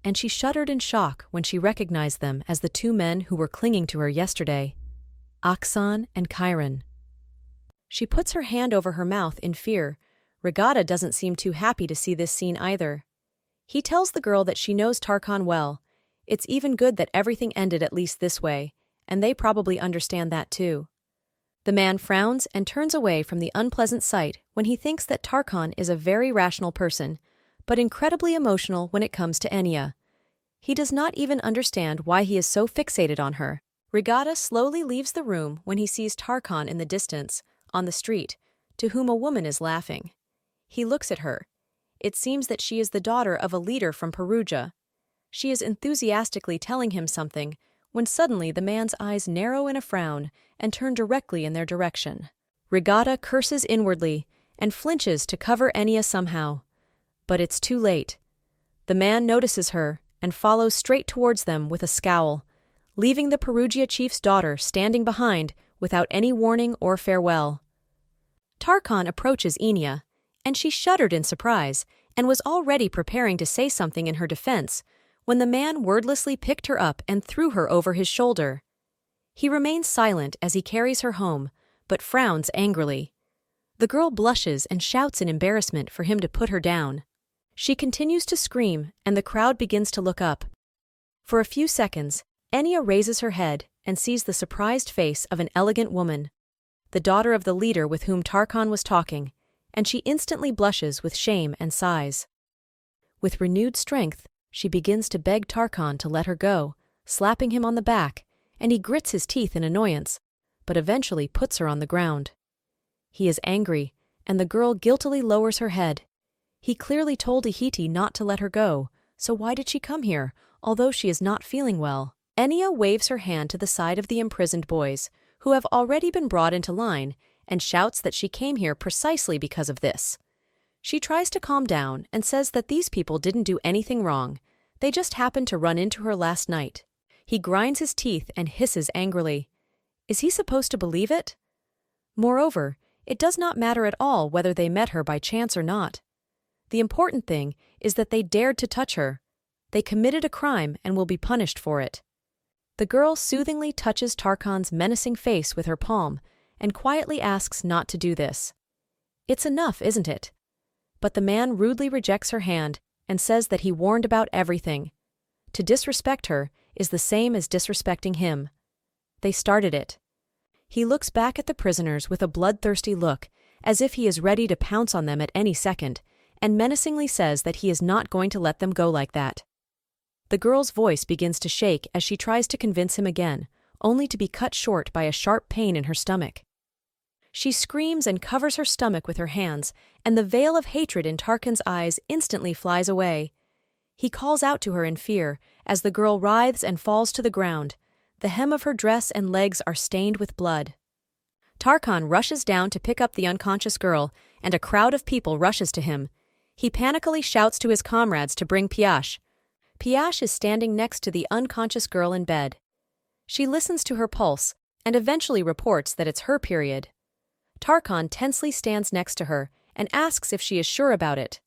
and she shuddered in shock when she recognized them as the two men who were clinging to her yesterday, Aksan and Chiron. She puts her hand over her mouth in fear. Regatta doesn't seem too happy to see this scene either. He tells the girl that she knows Tarkan well. It's even good that everything ended at least this way, and they probably understand that too. The man frowns and turns away from the unpleasant sight when he thinks that Tarkan is a very rational person, but incredibly emotional when it comes to Enya. He does not even understand why he is so fixated on her. Regatta slowly leaves the room when he sees Tarkan in the distance, on the street, to whom a woman is laughing. He looks at her. It seems that she is the daughter of a leader from Perugia. She is enthusiastically telling him something, when suddenly the man's eyes narrow in a frown and turn directly in their direction. Regatta curses inwardly and flinches to cover Enya somehow. But it's too late. The man notices her and follows straight towards them with a scowl, leaving the Perugia chief's daughter standing behind without any warning or farewell. Tarkan approaches Enya, and she shuddered in surprise and was already preparing to say something in her defense when the man wordlessly picked her up and threw her over his shoulder. He remains silent as he carries her home, but frowns angrily. The girl blushes and shouts in embarrassment for him to put her down. She continues to scream, and the crowd begins to look up. For a few seconds, Enya raises her head and sees the surprised face of an elegant woman, the daughter of the leader with whom Tarkan was talking, and she instantly blushes with shame and sighs. With renewed strength, she begins to beg Tarkan to let her go, slapping him on the back, and he grits his teeth in annoyance, but eventually puts her on the ground. He is angry, and the girl guiltily lowers her head. He clearly told Ihiti not to let her go, so why did she come here, although she is not feeling well? Enya waves her hand to the side of the imprisoned boys, who have already been brought into line, and shouts that she came here precisely because of this. She tries to calm down and says that these people didn't do anything wrong. They just happened to run into her last night. He grinds his teeth and hisses angrily. Is he supposed to believe it? Moreover, it does not matter at all whether they met her by chance or not. The important thing is that they dared to touch her. They committed a crime and will be punished for it. The girl soothingly touches Tarkan's menacing face with her palm and quietly asks not to do this. It's enough, isn't it? But the man rudely rejects her hand and says that he warned about everything. To disrespect her is the same as disrespecting him. They started it. He looks back at the prisoners with a bloodthirsty look, as if he is ready to pounce on them at any second, and menacingly says that he is not going to let them go like that. The girl's voice begins to shake as she tries to convince him again, only to be cut short by a sharp pain in her stomach. She screams and covers her stomach with her hands, and the veil of hatred in Tarkan's eyes instantly flies away. He calls out to her in fear as the girl writhes and falls to the ground. The hem of her dress and legs are stained with blood. Tarkan rushes down to pick up the unconscious girl, and a crowd of people rushes to him. He panically shouts to his comrades to bring Piash. Piash is standing next to the unconscious girl in bed. She listens to her pulse and eventually reports that it's her period. Tarkan tensely stands next to her and asks if she is sure about it.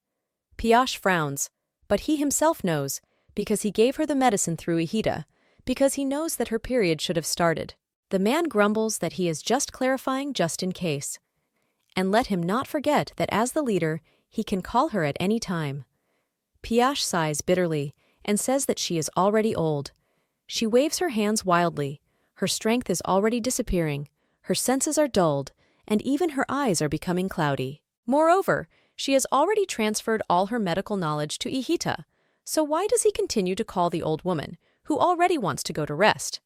Piash frowns, but he himself knows, because he gave her the medicine through Ihita, because he knows that her period should have started. The man grumbles that he is just clarifying just in case. And let him not forget that as the leader, he can call her at any time. Piash sighs bitterly and says that she is already old. She waves her hands wildly. Her strength is already disappearing, her senses are dulled, and even her eyes are becoming cloudy. Moreover, she has already transferred all her medical knowledge to Ihita, so why does he continue to call the old woman, who already wants to go to rest?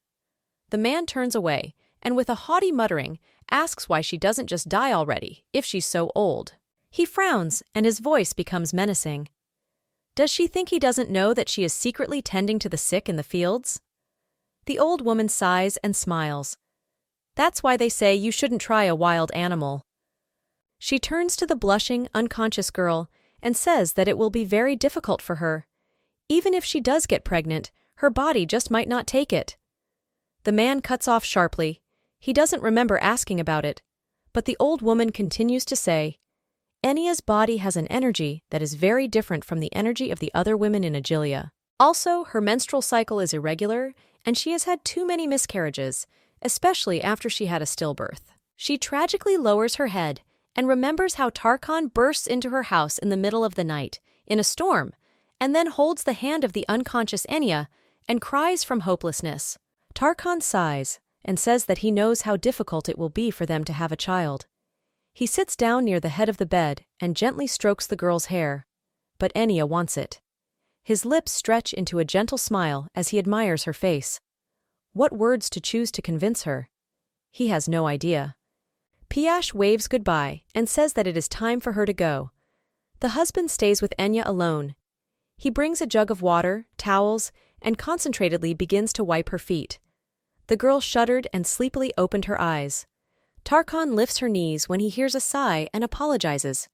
The man turns away, and with a haughty muttering, asks why she doesn't just die already, if she's so old. He frowns, and his voice becomes menacing. Does she think he doesn't know that she is secretly tending to the sick in the fields? The old woman sighs and smiles. That's why they say you shouldn't try a wild animal. She turns to the blushing, unconscious girl and says that it will be very difficult for her. Even if she does get pregnant, her body just might not take it. The man cuts off sharply. He doesn't remember asking about it. But the old woman continues to say, Enia's body has an energy that is very different from the energy of the other women in Agilia. Also, her menstrual cycle is irregular, and she has had too many miscarriages, especially after she had a stillbirth. She tragically lowers her head and remembers how Tarkan bursts into her house in the middle of the night, in a storm, and then holds the hand of the unconscious Enya and cries from hopelessness. Tarkan sighs and says that he knows how difficult it will be for them to have a child. He sits down near the head of the bed and gently strokes the girl's hair, but Enya wants it. His lips stretch into a gentle smile as he admires her face. What words to choose to convince her? He has no idea. Piash waves goodbye and says that it is time for her to go. The husband stays with Enya alone. He brings a jug of water, towels, and concentratedly begins to wipe her feet. The girl shuddered and sleepily opened her eyes. Tarkan lifts her knees when he hears a sigh and apologizes.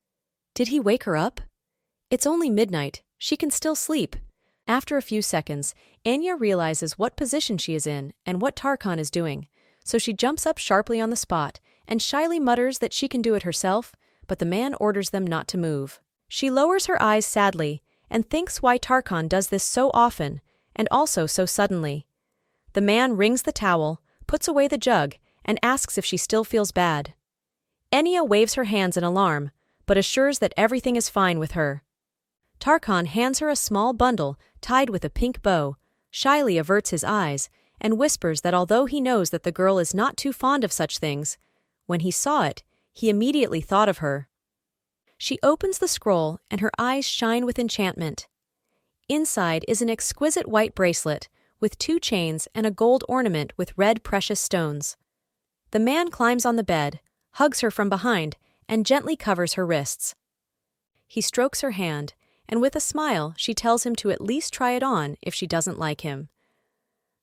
Did he wake her up? It's only midnight. She can still sleep. After a few seconds, Enya realizes what position she is in and what Tarkan is doing, so she jumps up sharply on the spot and shyly mutters that she can do it herself, but the man orders them not to move. She lowers her eyes sadly and thinks why Tarkan does this so often and also so suddenly. The man wrings the towel, puts away the jug, and asks if she still feels bad. Enya waves her hands in alarm, but assures that everything is fine with her. Tarkan hands her a small bundle tied with a pink bow, shyly averts his eyes, and whispers that although he knows that the girl is not too fond of such things, when he saw it, he immediately thought of her. She opens the scroll and her eyes shine with enchantment. Inside is an exquisite white bracelet with 2 chains and a gold ornament with red precious stones. The man climbs on the bed, hugs her from behind, and gently covers her wrists. He strokes her hand, and with a smile she tells him to at least try it on if she doesn't like him.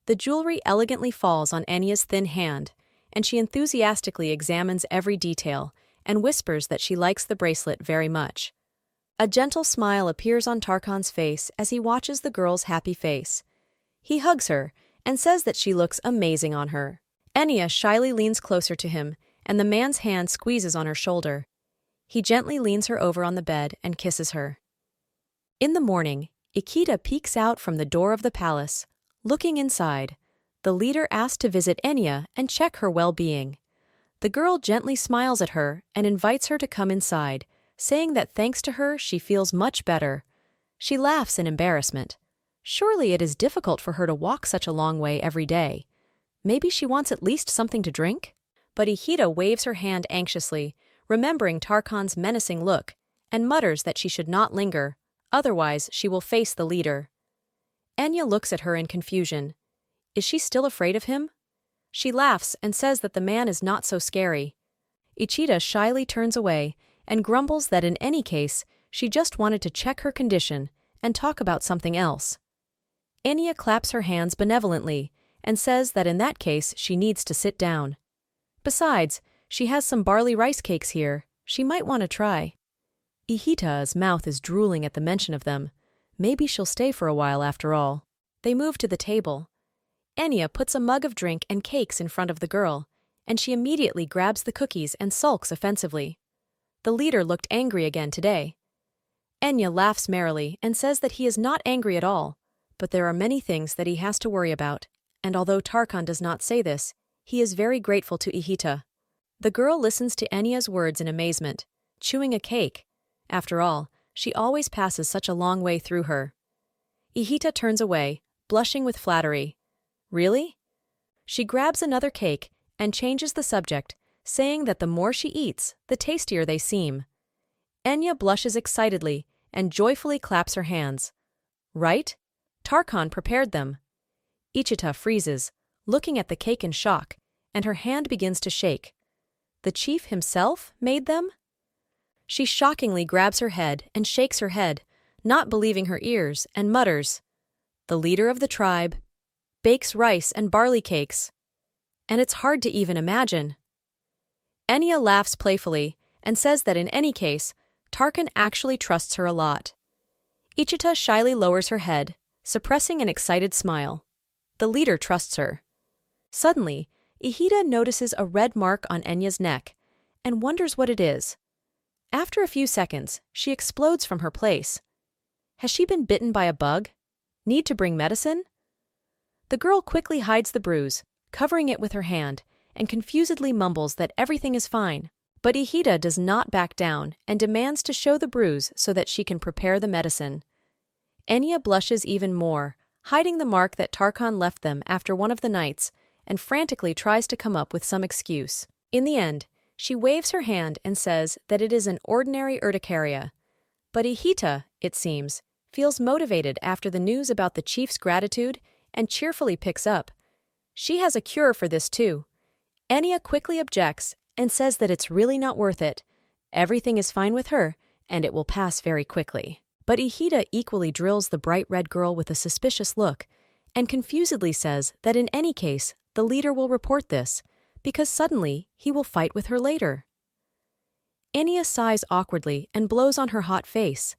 The jewelry elegantly falls on Enya's thin hand, and she enthusiastically examines every detail and whispers that she likes the bracelet very much. A gentle smile appears on Tarkan's face as he watches the girl's happy face. He hugs her and says that she looks amazing on her. Enya shyly leans closer to him, and the man's hand squeezes on her shoulder. He gently leans her over on the bed and kisses her. In the morning, Ikeda peeks out from the door of the palace. Looking inside, The leader asks to visit Enya and check her well-being. The girl gently smiles at her and invites her to come inside, saying that thanks to her she feels much better. She laughs in embarrassment. Surely it is difficult for her to walk such a long way every day. Maybe she wants at least something to drink? But Ihita waves her hand anxiously, remembering Tarkan's menacing look, and mutters that she should not linger, otherwise she will face the leader. Enya looks at her in confusion. Is she still afraid of him? She laughs and says that the man is not so scary. Ichida shyly turns away and grumbles that in any case, she just wanted to check her condition and talk about something else. Enya claps her hands benevolently and says that in that case she needs to sit down. Besides, she has some barley rice cakes here, she might want to try. Ihita's mouth is drooling at the mention of them. Maybe she'll stay for a while after all. They move to the table. Enya puts a mug of drink and cakes in front of the girl, and she immediately grabs the cookies and sulks offensively. The leader looked angry again today. Enya laughs merrily and says that he is not angry at all, but there are many things that he has to worry about, and although Tarkan does not say this, he is very grateful to Ihita. The girl listens to Enya's words in amazement, chewing a cake. After all, she always passes such a long way through her. Ihita turns away, blushing with flattery. Really? She grabs another cake and changes the subject, saying that the more she eats, the tastier they seem. Enya blushes excitedly and joyfully claps her hands. Right? Tarkan prepared them. Ichita freezes, looking at the cake in shock, and her hand begins to shake. The chief himself made them? She shockingly grabs her head and shakes her head, not believing her ears, and mutters, "The leader of the tribe bakes rice and barley cakes. And it's hard to even imagine." Enya laughs playfully and says that in any case, Tarkan actually trusts her a lot. Ichita shyly lowers her head, suppressing an excited smile. The leader trusts her. Suddenly, Ihita notices a red mark on Enya's neck and wonders what it is. After a few seconds, she explodes from her place. Has she been bitten by a bug? Need to bring medicine? The girl quickly hides the bruise, covering it with her hand, and confusedly mumbles that everything is fine. But Ihita does not back down and demands to show the bruise so that she can prepare the medicine. Enya blushes even more, hiding the mark that Tarkan left them after one of the nights, and frantically tries to come up with some excuse. In the end, she waves her hand and says that it is an ordinary urticaria. But Ihita, it seems, feels motivated after the news about the chief's gratitude and cheerfully picks up. She has a cure for this too. Enya quickly objects and says that it's really not worth it. Everything is fine with her, and it will pass very quickly. But Ihita equally drills the bright red girl with a suspicious look, and confusedly says that in any case, the leader will report this, because suddenly he will fight with her later. Enya sighs awkwardly and blows on her hot face.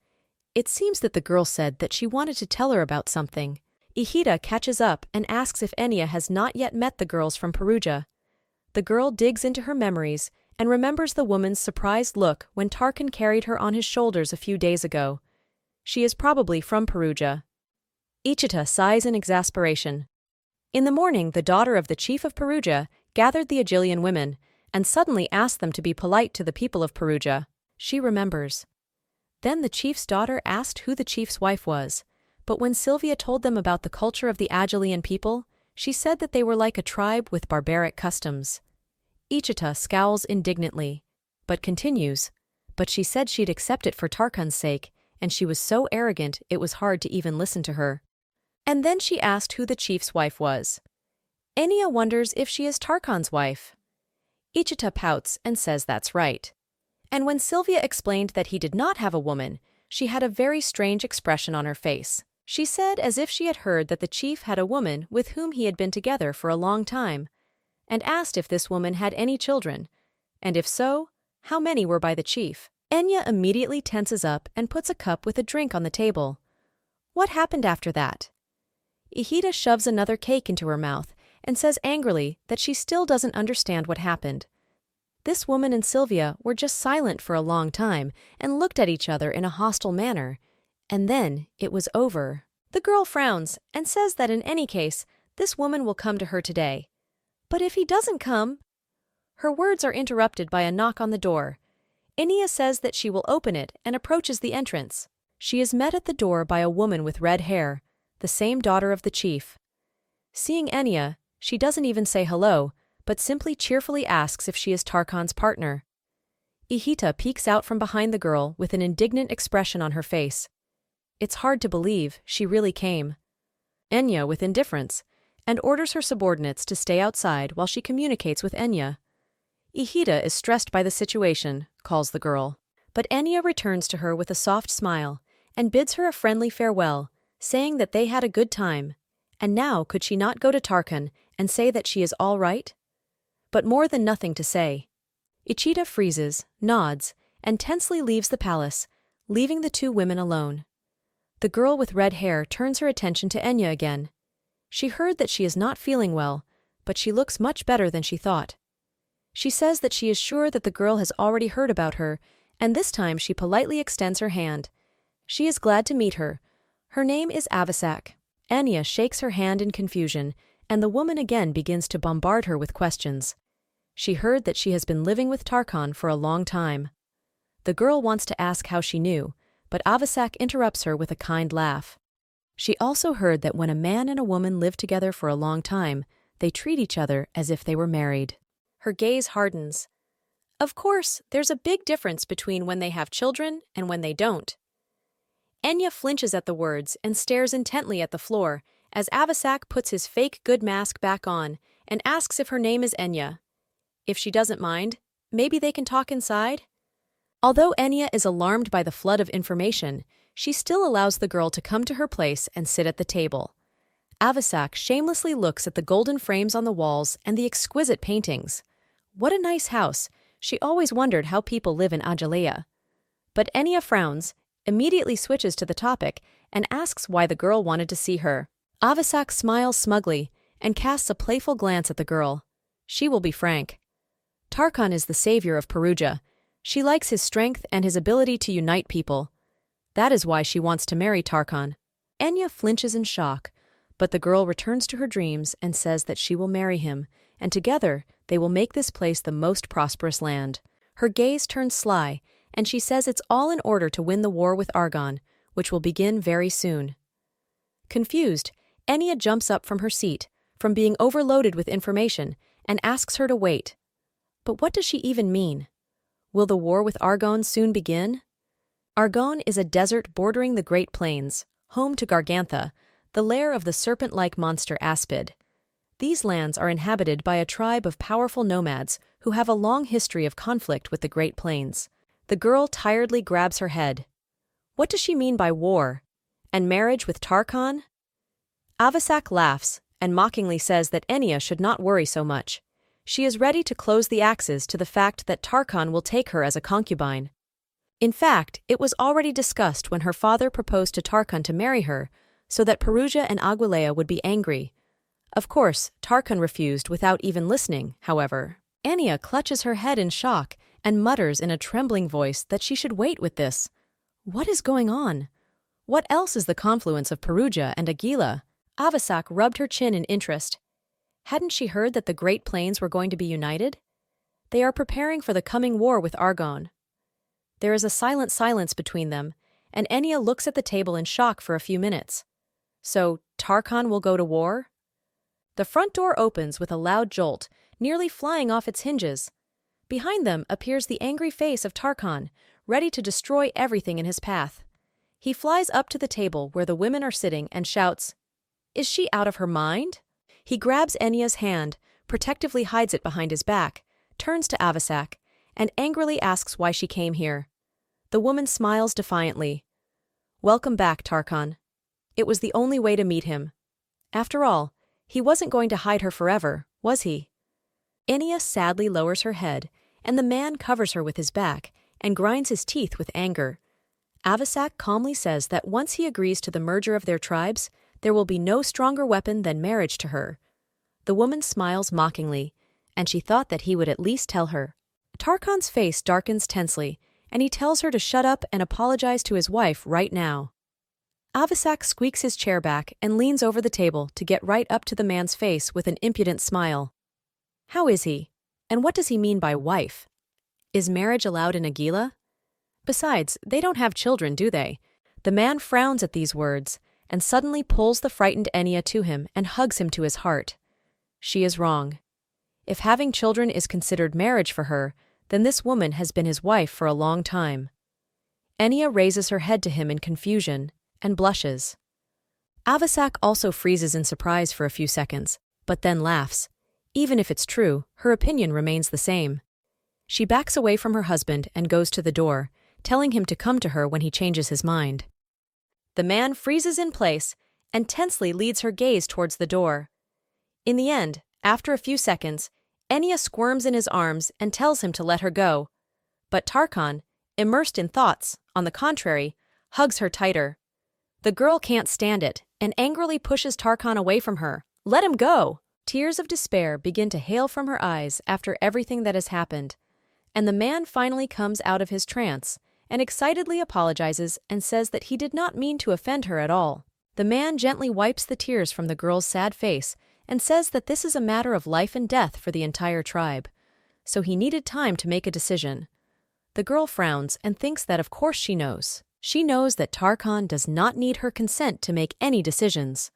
It seems that the girl said that she wanted to tell her about something. Ihita catches up and asks if Enya has not yet met the girls from Perugia. The girl digs into her memories and remembers the woman's surprised look when Tarkan carried her on his shoulders a few days ago. She is probably from Perugia. Ichita sighs in exasperation. In the morning, the daughter of the chief of Perugia gathered the Aegilian women and suddenly asked them to be polite to the people of Perugia. She remembers. Then the chief's daughter asked who the chief's wife was, but when Sylvia told them about the culture of the Aegilian people, she said that they were like a tribe with barbaric customs. Ichita scowls indignantly, but continues. But she said she'd accept it for Tarkan's sake, and she was so arrogant it was hard to even listen to her. And then she asked who the chief's wife was. Enya wonders if she is Tarkan's wife. Ichita pouts and says that's right. And when Sylvia explained that he did not have a woman, she had a very strange expression on her face. She said as if she had heard that the chief had a woman with whom he had been together for a long time, and asked if this woman had any children, and if so, how many were by the chief. Enya immediately tenses up and puts a cup with a drink on the table. What happened after that? Ihita shoves another cake into her mouth and says angrily that she still doesn't understand what happened. This woman and Sylvia were just silent for a long time and looked at each other in a hostile manner, and then it was over. The girl frowns and says that in any case, This woman will come to her today. But if he doesn't come? Her words are interrupted by a knock on the door. Enya says that she will open it and approaches the entrance. She is met at the door by a woman with red hair, the same daughter of the chief. Seeing Enya, she doesn't even say hello, but simply cheerfully asks if she is Tarkan's partner. Ihita peeks out from behind the girl with an indignant expression on her face. It's hard to believe she really came. Enya with indifference, and orders her subordinates to stay outside while she communicates with Enya. Ihita is stressed by the situation, calls the girl. But Enya returns to her with a soft smile and bids her a friendly farewell, saying that they had a good time. And now could she not go to Tarkan and say that she is all right? But more than nothing to say. Ichida freezes, nods, and tensely leaves the palace, leaving the two women alone. The girl with red hair turns her attention to Enya again. She heard that she is not feeling well, but she looks much better than she thought. She says that she is sure that the girl has already heard about her, and this time she politely extends her hand. She is glad to meet her. Her name is Avasak. Enya shakes her hand in confusion, and the woman again begins to bombard her with questions. She heard that she has been living with Tarkan for a long time. The girl wants to ask how she knew, but Avasak interrupts her with a kind laugh. She also heard that when a man and a woman live together for a long time, they treat each other as if they were married. Her gaze hardens. Of course, there's a big difference between when they have children and when they don't. Enya flinches at the words and stares intently at the floor as Avasak puts his fake good mask back on and asks if her name is Enya. If she doesn't mind, maybe they can talk inside? Although Enya is alarmed by the flood of information, she still allows the girl to come to her place and sit at the table. Avasak shamelessly looks at the golden frames on the walls and the exquisite paintings. What a nice house. She always wondered how people live in Ajalea. But Enya frowns, immediately switches to the topic, and asks why the girl wanted to see her. Avasak smiles smugly and casts a playful glance at the girl. She will be frank. Tarkan is the savior of Perugia. She likes his strength and his ability to unite people. That is why she wants to marry Tarkan. Enya flinches in shock, but the girl returns to her dreams and says that she will marry him, and together they will make this place the most prosperous land. Her gaze turns sly, and she says it's all in order to win the war with Argon, which will begin very soon. Confused, Enya jumps up from her seat, from being overloaded with information, and asks her to wait. But what does she even mean? Will the war with Argon soon begin? Argon is a desert bordering the Great Plains, home to Gargantha, the lair of the serpent-like monster Aspid. These lands are inhabited by a tribe of powerful nomads who have a long history of conflict with the Great Plains. The girl tiredly grabs her head. What does she mean by war? And marriage with Tarkan? Avasak laughs and mockingly says that Enya should not worry so much. She is ready to close the axes to the fact that Tarkan will take her as a concubine. In fact, it was already discussed when her father proposed to Tarkan to marry her, so that Perugia and Aguilea would be angry. Of course, Tarkan refused without even listening, however. Enya clutches her head in shock and mutters in a trembling voice that she should wait with this. What is going on? What else is the confluence of Perugia and Aguilea? Avasak rubbed her chin in interest. Hadn't she heard that the Great Plains were going to be united? They are preparing for the coming war with Argon. There is a silent silence between them, and Enya looks at the table in shock for a few minutes. So, Tarkan will go to war? The front door opens with a loud jolt, nearly flying off its hinges. Behind them appears the angry face of Tarkan, ready to destroy everything in his path. He flies up to the table where the women are sitting and shouts, "Is she out of her mind?" He grabs Enya's hand, protectively hides it behind his back, turns to Avasak, and angrily asks why she came here. The woman smiles defiantly. Welcome back, Tarkan. It was the only way to meet him. After all, he wasn't going to hide her forever, was he? Enya sadly lowers her head, and the man covers her with his back and grinds his teeth with anger. Avasak calmly says that once he agrees to the merger of their tribes, there will be no stronger weapon than marriage to her. The woman smiles mockingly, and she thought that he would at least tell her. Tarkan's face darkens tensely, and he tells her to shut up and apologize to his wife right now. Avisak squeaks his chair back and leans over the table to get right up to the man's face with an impudent smile. How is he? And what does he mean by wife? Is marriage allowed in Agila? Besides, they don't have children, do they? The man frowns at these words and suddenly pulls the frightened Enya to him and hugs him to his heart. She is wrong. If having children is considered marriage for her, then this woman has been his wife for a long time. Enya raises her head to him in confusion and blushes. Avisak also freezes in surprise for a few seconds, but then laughs. Even if it's true, her opinion remains the same. She backs away from her husband and goes to the door, telling him to come to her when he changes his mind. The man freezes in place and tensely leads her gaze towards the door. In the end, after a few seconds, Enya squirms in his arms and tells him to let her go. But Tarkan, immersed in thoughts, on the contrary, hugs her tighter. The girl can't stand it and angrily pushes Tarkan away from her. Let him go! Tears of despair begin to hail from her eyes after everything that has happened, and the man finally comes out of his trance and excitedly apologizes and says that he did not mean to offend her at all. The man gently wipes the tears from the girl's sad face and says that this is a matter of life and death for the entire tribe, so he needed time to make a decision. The girl frowns and thinks that of course she knows. She knows that Tarkan does not need her consent to make any decisions.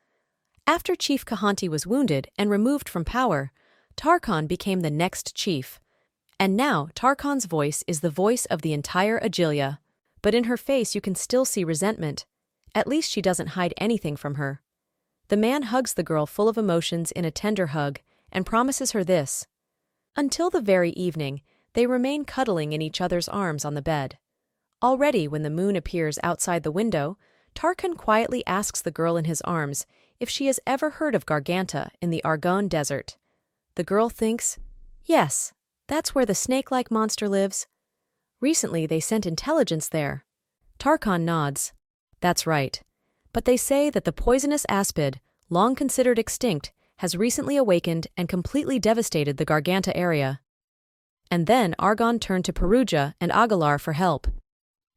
After Chief Kahanti was wounded and removed from power, Tarkan became the next chief. And now Tarkan's voice is the voice of the entire Agilia. But in her face you can still see resentment. At least she doesn't hide anything from her. The man hugs the girl full of emotions in a tender hug and promises her this. Until the very evening, they remain cuddling in each other's arms on the bed. Already when the moon appears outside the window, Tarkan quietly asks the girl in his arms if she has ever heard of Garganta in the Argonne desert. The girl thinks, yes, that's where the snake-like monster lives. Recently they sent intelligence there. Tarkan nods. That's right. But they say that the poisonous aspid, long considered extinct, has recently awakened and completely devastated the Garganta area. And then Argon turned to Perugia and Agalar for help.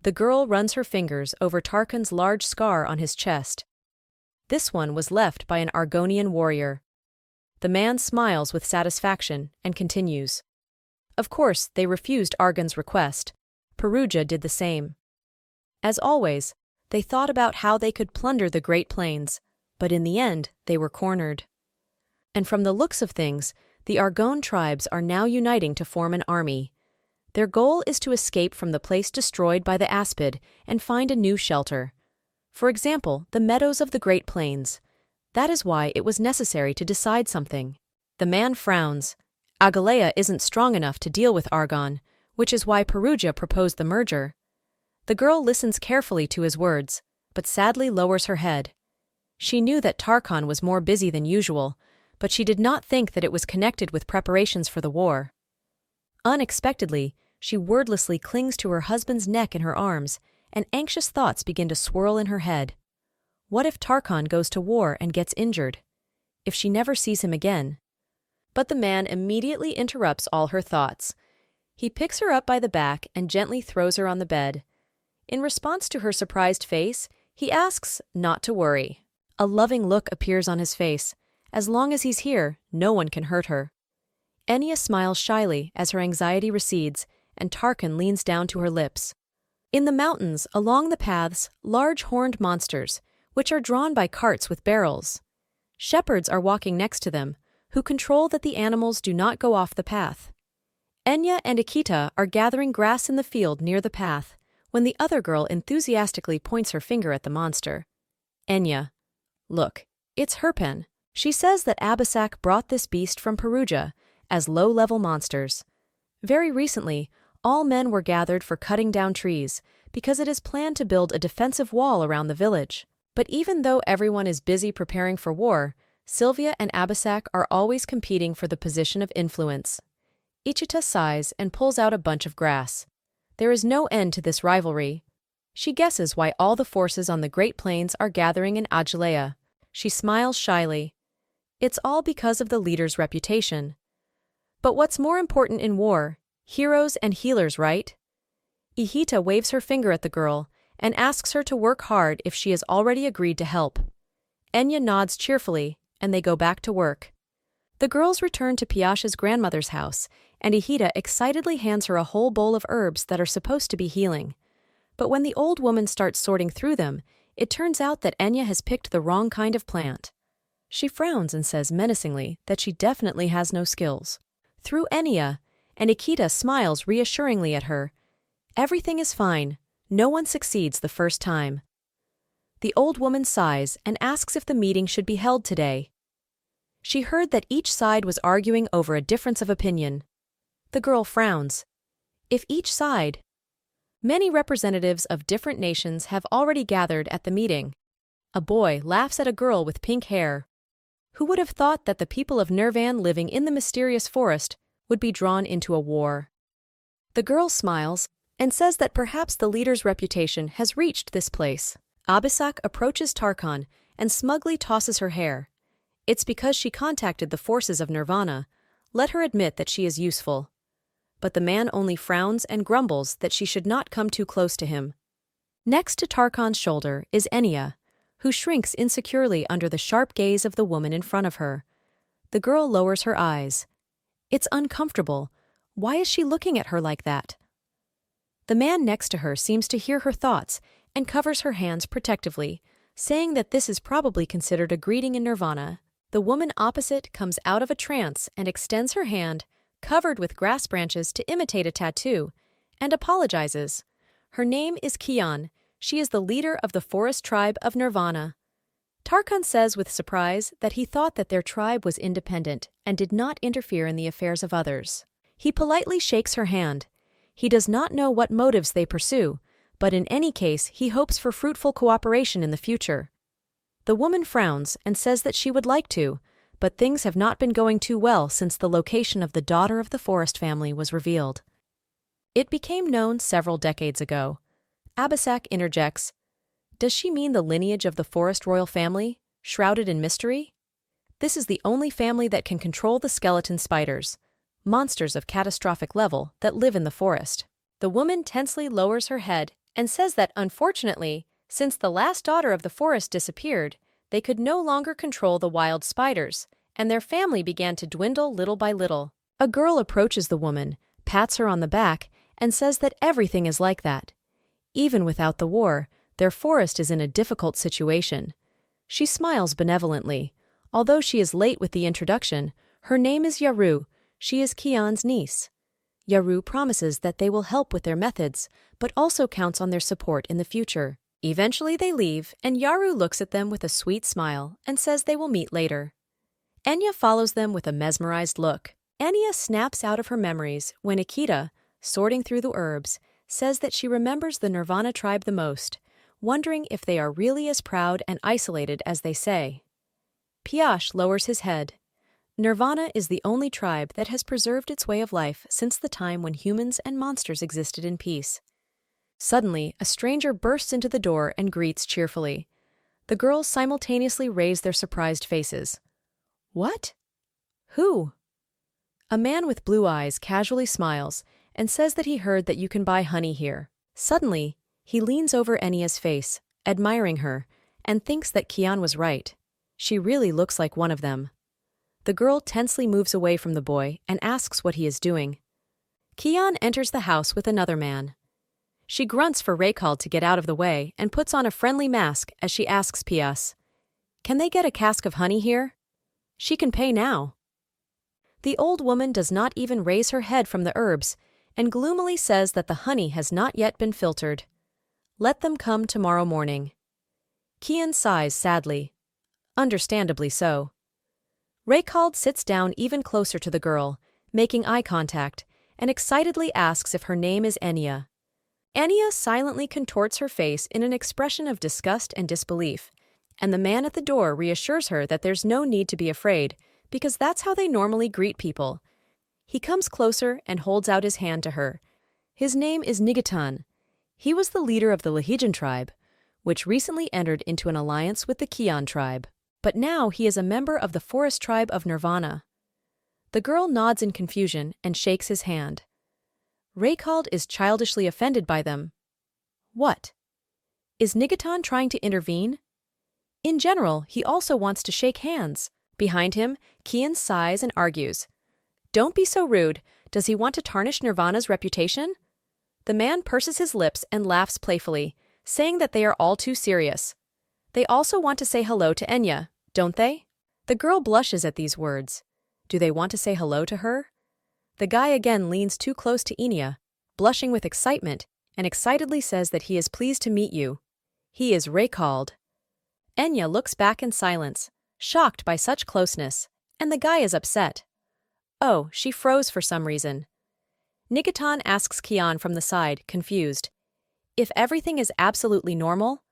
The girl runs her fingers over Tarkan's large scar on his chest. This one was left by an Argonian warrior. The man smiles with satisfaction and continues. Of course, they refused Argon's request. Perugia did the same. As always, they thought about how they could plunder the Great Plains, but in the end, they were cornered. And from the looks of things, the Argonne tribes are now uniting to form an army. Their goal is to escape from the place destroyed by the aspid and find a new shelter. For example, the meadows of the Great Plains. That is why it was necessary to decide something. The man frowns. Agalea isn't strong enough to deal with Argonne, which is why Perugia proposed the merger. The girl listens carefully to his words, but sadly lowers her head. She knew that Tarkan was more busy than usual, but she did not think that it was connected with preparations for the war. Unexpectedly, she wordlessly clings to her husband's neck in her arms, and anxious thoughts begin to swirl in her head. What if Tarkan goes to war and gets injured? If she never sees him again? But the man immediately interrupts all her thoughts. He picks her up by the back and gently throws her on the bed. In response to her surprised face, he asks not to worry. A loving look appears on his face. As long as he's here, no one can hurt her. Enya smiles shyly as her anxiety recedes, and Tarkan leans down to her lips. In the mountains, along the paths, large horned monsters, which are drawn by carts with barrels. Shepherds are walking next to them, who control that the animals do not go off the path. Enya and Akita are gathering grass in the field near the path, when the other girl enthusiastically points her finger at the monster. Enya, look, it's Herpen. She says that Abisak brought this beast from Perugia as low-level monsters. Very recently, all men were gathered for cutting down trees because it is planned to build a defensive wall around the village. But even though everyone is busy preparing for war, Sylvia and Abisak are always competing for the position of influence. Ichita sighs and pulls out a bunch of grass. There is no end to this rivalry. She guesses why all the forces on the Great Plains are gathering in Agileia. She smiles shyly. It's all because of the leader's reputation. But what's more important in war? Heroes and healers, right? Ihita waves her finger at the girl, and asks her to work hard if she has already agreed to help. Enya nods cheerfully, and they go back to work. The girls return to Piasha's grandmother's house, and Ihita excitedly hands her a whole bowl of herbs that are supposed to be healing. But when the old woman starts sorting through them, it turns out that Enya has picked the wrong kind of plant. She frowns and says menacingly that she definitely has no skills. Through Enya, Ikita smiles reassuringly at her. Everything is fine. No one succeeds the first time. The old woman sighs and asks if the meeting should be held today. She heard that each side was arguing over a difference of opinion. The girl frowns. If each side... Many representatives of different nations have already gathered at the meeting. A boy laughs at a girl with pink hair. Who would have thought that the people of Nirvan living in the mysterious forest would be drawn into a war? The girl smiles and says that perhaps the leader's reputation has reached this place. Abisak approaches Tarkan and smugly tosses her hair. It's because she contacted the forces of Nirvana. Let her admit that she is useful. But the man only frowns and grumbles that she should not come too close to him. Next to Tarkan's shoulder is Enya, who shrinks insecurely under the sharp gaze of the woman in front of her. The girl lowers her eyes. It's uncomfortable. Why is she looking at her like that? The man next to her seems to hear her thoughts and covers her hands protectively, saying that this is probably considered a greeting in Nirvana. The woman opposite comes out of a trance and extends her hand, covered with grass branches to imitate a tattoo, and apologizes. Her name is Kian. She is the leader of the forest tribe of Nirvana. Tarkan says with surprise that he thought that their tribe was independent and did not interfere in the affairs of others. He politely shakes her hand. He does not know what motives they pursue, but in any case he hopes for fruitful cooperation in the future. The woman frowns and says that she would like to, but things have not been going too well since the location of the daughter of the forest family was revealed. It became known several decades ago. Abisak interjects. Does she mean the lineage of the forest royal family, shrouded in mystery? This is the only family that can control the skeleton spiders, monsters of catastrophic level that live in the forest. The woman tensely lowers her head and says that unfortunately, since the last daughter of the forest disappeared, they could no longer control the wild spiders, and their family began to dwindle little by little. A girl approaches the woman, pats her on the back, and says that everything is like that. Even without the war, their forest is in a difficult situation. She smiles benevolently. Although she is late with the introduction, her name is Yaru. She is Kian's niece. Yaru promises that they will help with their methods, but also counts on their support in the future. Eventually they leave, and Yaru looks at them with a sweet smile and says they will meet later. Enya follows them with a mesmerized look. Enya snaps out of her memories when Ikita, sorting through the herbs, says that she remembers the Nirvana tribe the most, wondering if they are really as proud and isolated as they say. Piash lowers his head. Nirvana is the only tribe that has preserved its way of life since the time when humans and monsters existed in peace. Suddenly, a stranger bursts into the door and greets cheerfully. The girls simultaneously raise their surprised faces. What? Who? A man with blue eyes casually smiles and says that he heard that you can buy honey here. Suddenly, he leans over Enya's face, admiring her, and thinks that Kian was right. She really looks like one of them. The girl tensely moves away from the boy and asks what he is doing. Kian enters the house with another man. She grunts for Raykald to get out of the way and puts on a friendly mask as she asks Pias, "Can they get a cask of honey here?" She can pay now. The old woman does not even raise her head from the herbs and gloomily says that the honey has not yet been filtered. Let them come tomorrow morning. Kian sighs sadly. Understandably so. Raykald sits down even closer to the girl, making eye contact, and excitedly asks if her name is Enya. Enya silently contorts her face in an expression of disgust and disbelief, and the man at the door reassures her that there's no need to be afraid, because that's how they normally greet people. He comes closer and holds out his hand to her. His name is Nigatan. He was the leader of the Lahijan tribe, which recently entered into an alliance with the Kian tribe. But now he is a member of the forest tribe of Nirvana. The girl nods in confusion and shakes his hand. Raykald is childishly offended by them. What? Is Nigaton trying to intervene? In general, he also wants to shake hands. Behind him, Kian sighs and argues. Don't be so rude. Does he want to tarnish Nirvana's reputation? The man purses his lips and laughs playfully, saying that they are all too serious. They also want to say hello to Enya, don't they? The girl blushes at these words. Do they want to say hello to her? The guy again leans too close to Enya, blushing with excitement, and excitedly says that he is pleased to meet you. He is recalled. Enya looks back in silence, shocked by such closeness, and the guy is upset. Oh, she froze for some reason. Nigaton asks Kian from the side, confused. If everything is absolutely normal,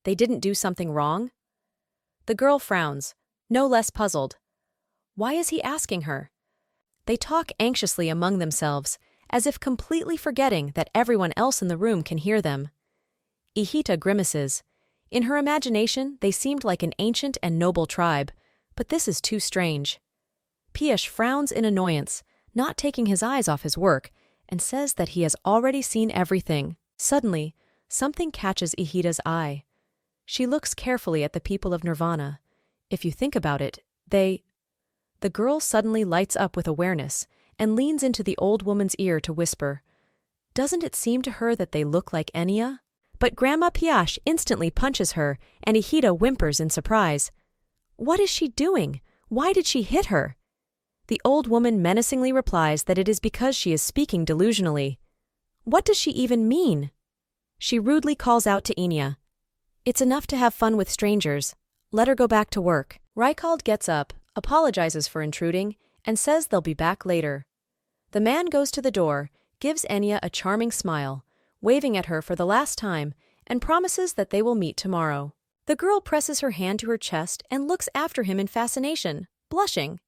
they didn't do something wrong? The girl frowns, no less puzzled. Why is he asking her? They talk anxiously among themselves, as if completely forgetting that everyone else in the room can hear them. Ihita grimaces. In her imagination, they seemed like an ancient and noble tribe, but this is too strange. Piyush frowns in annoyance, not taking his eyes off his work, and says that he has already seen everything. Suddenly, something catches Ihita's eye. She looks carefully at the people of Nirvana. If you think about it, The girl suddenly lights up with awareness and leans into the old woman's ear to whisper. Doesn't it seem to her that they look like Enya? But Grandma Piyush instantly punches her, and Ihita whimpers in surprise. What is she doing? Why did she hit her? The old woman menacingly replies that it is because she is speaking delusionally. What does she even mean? She rudely calls out to Enya. It's enough to have fun with strangers. Let her go back to work. Raikald gets up, apologizes for intruding, and says they'll be back later. The man goes to the door, gives Enya a charming smile, waving at her for the last time, and promises that they will meet tomorrow. The girl presses her hand to her chest and looks after him in fascination, blushing.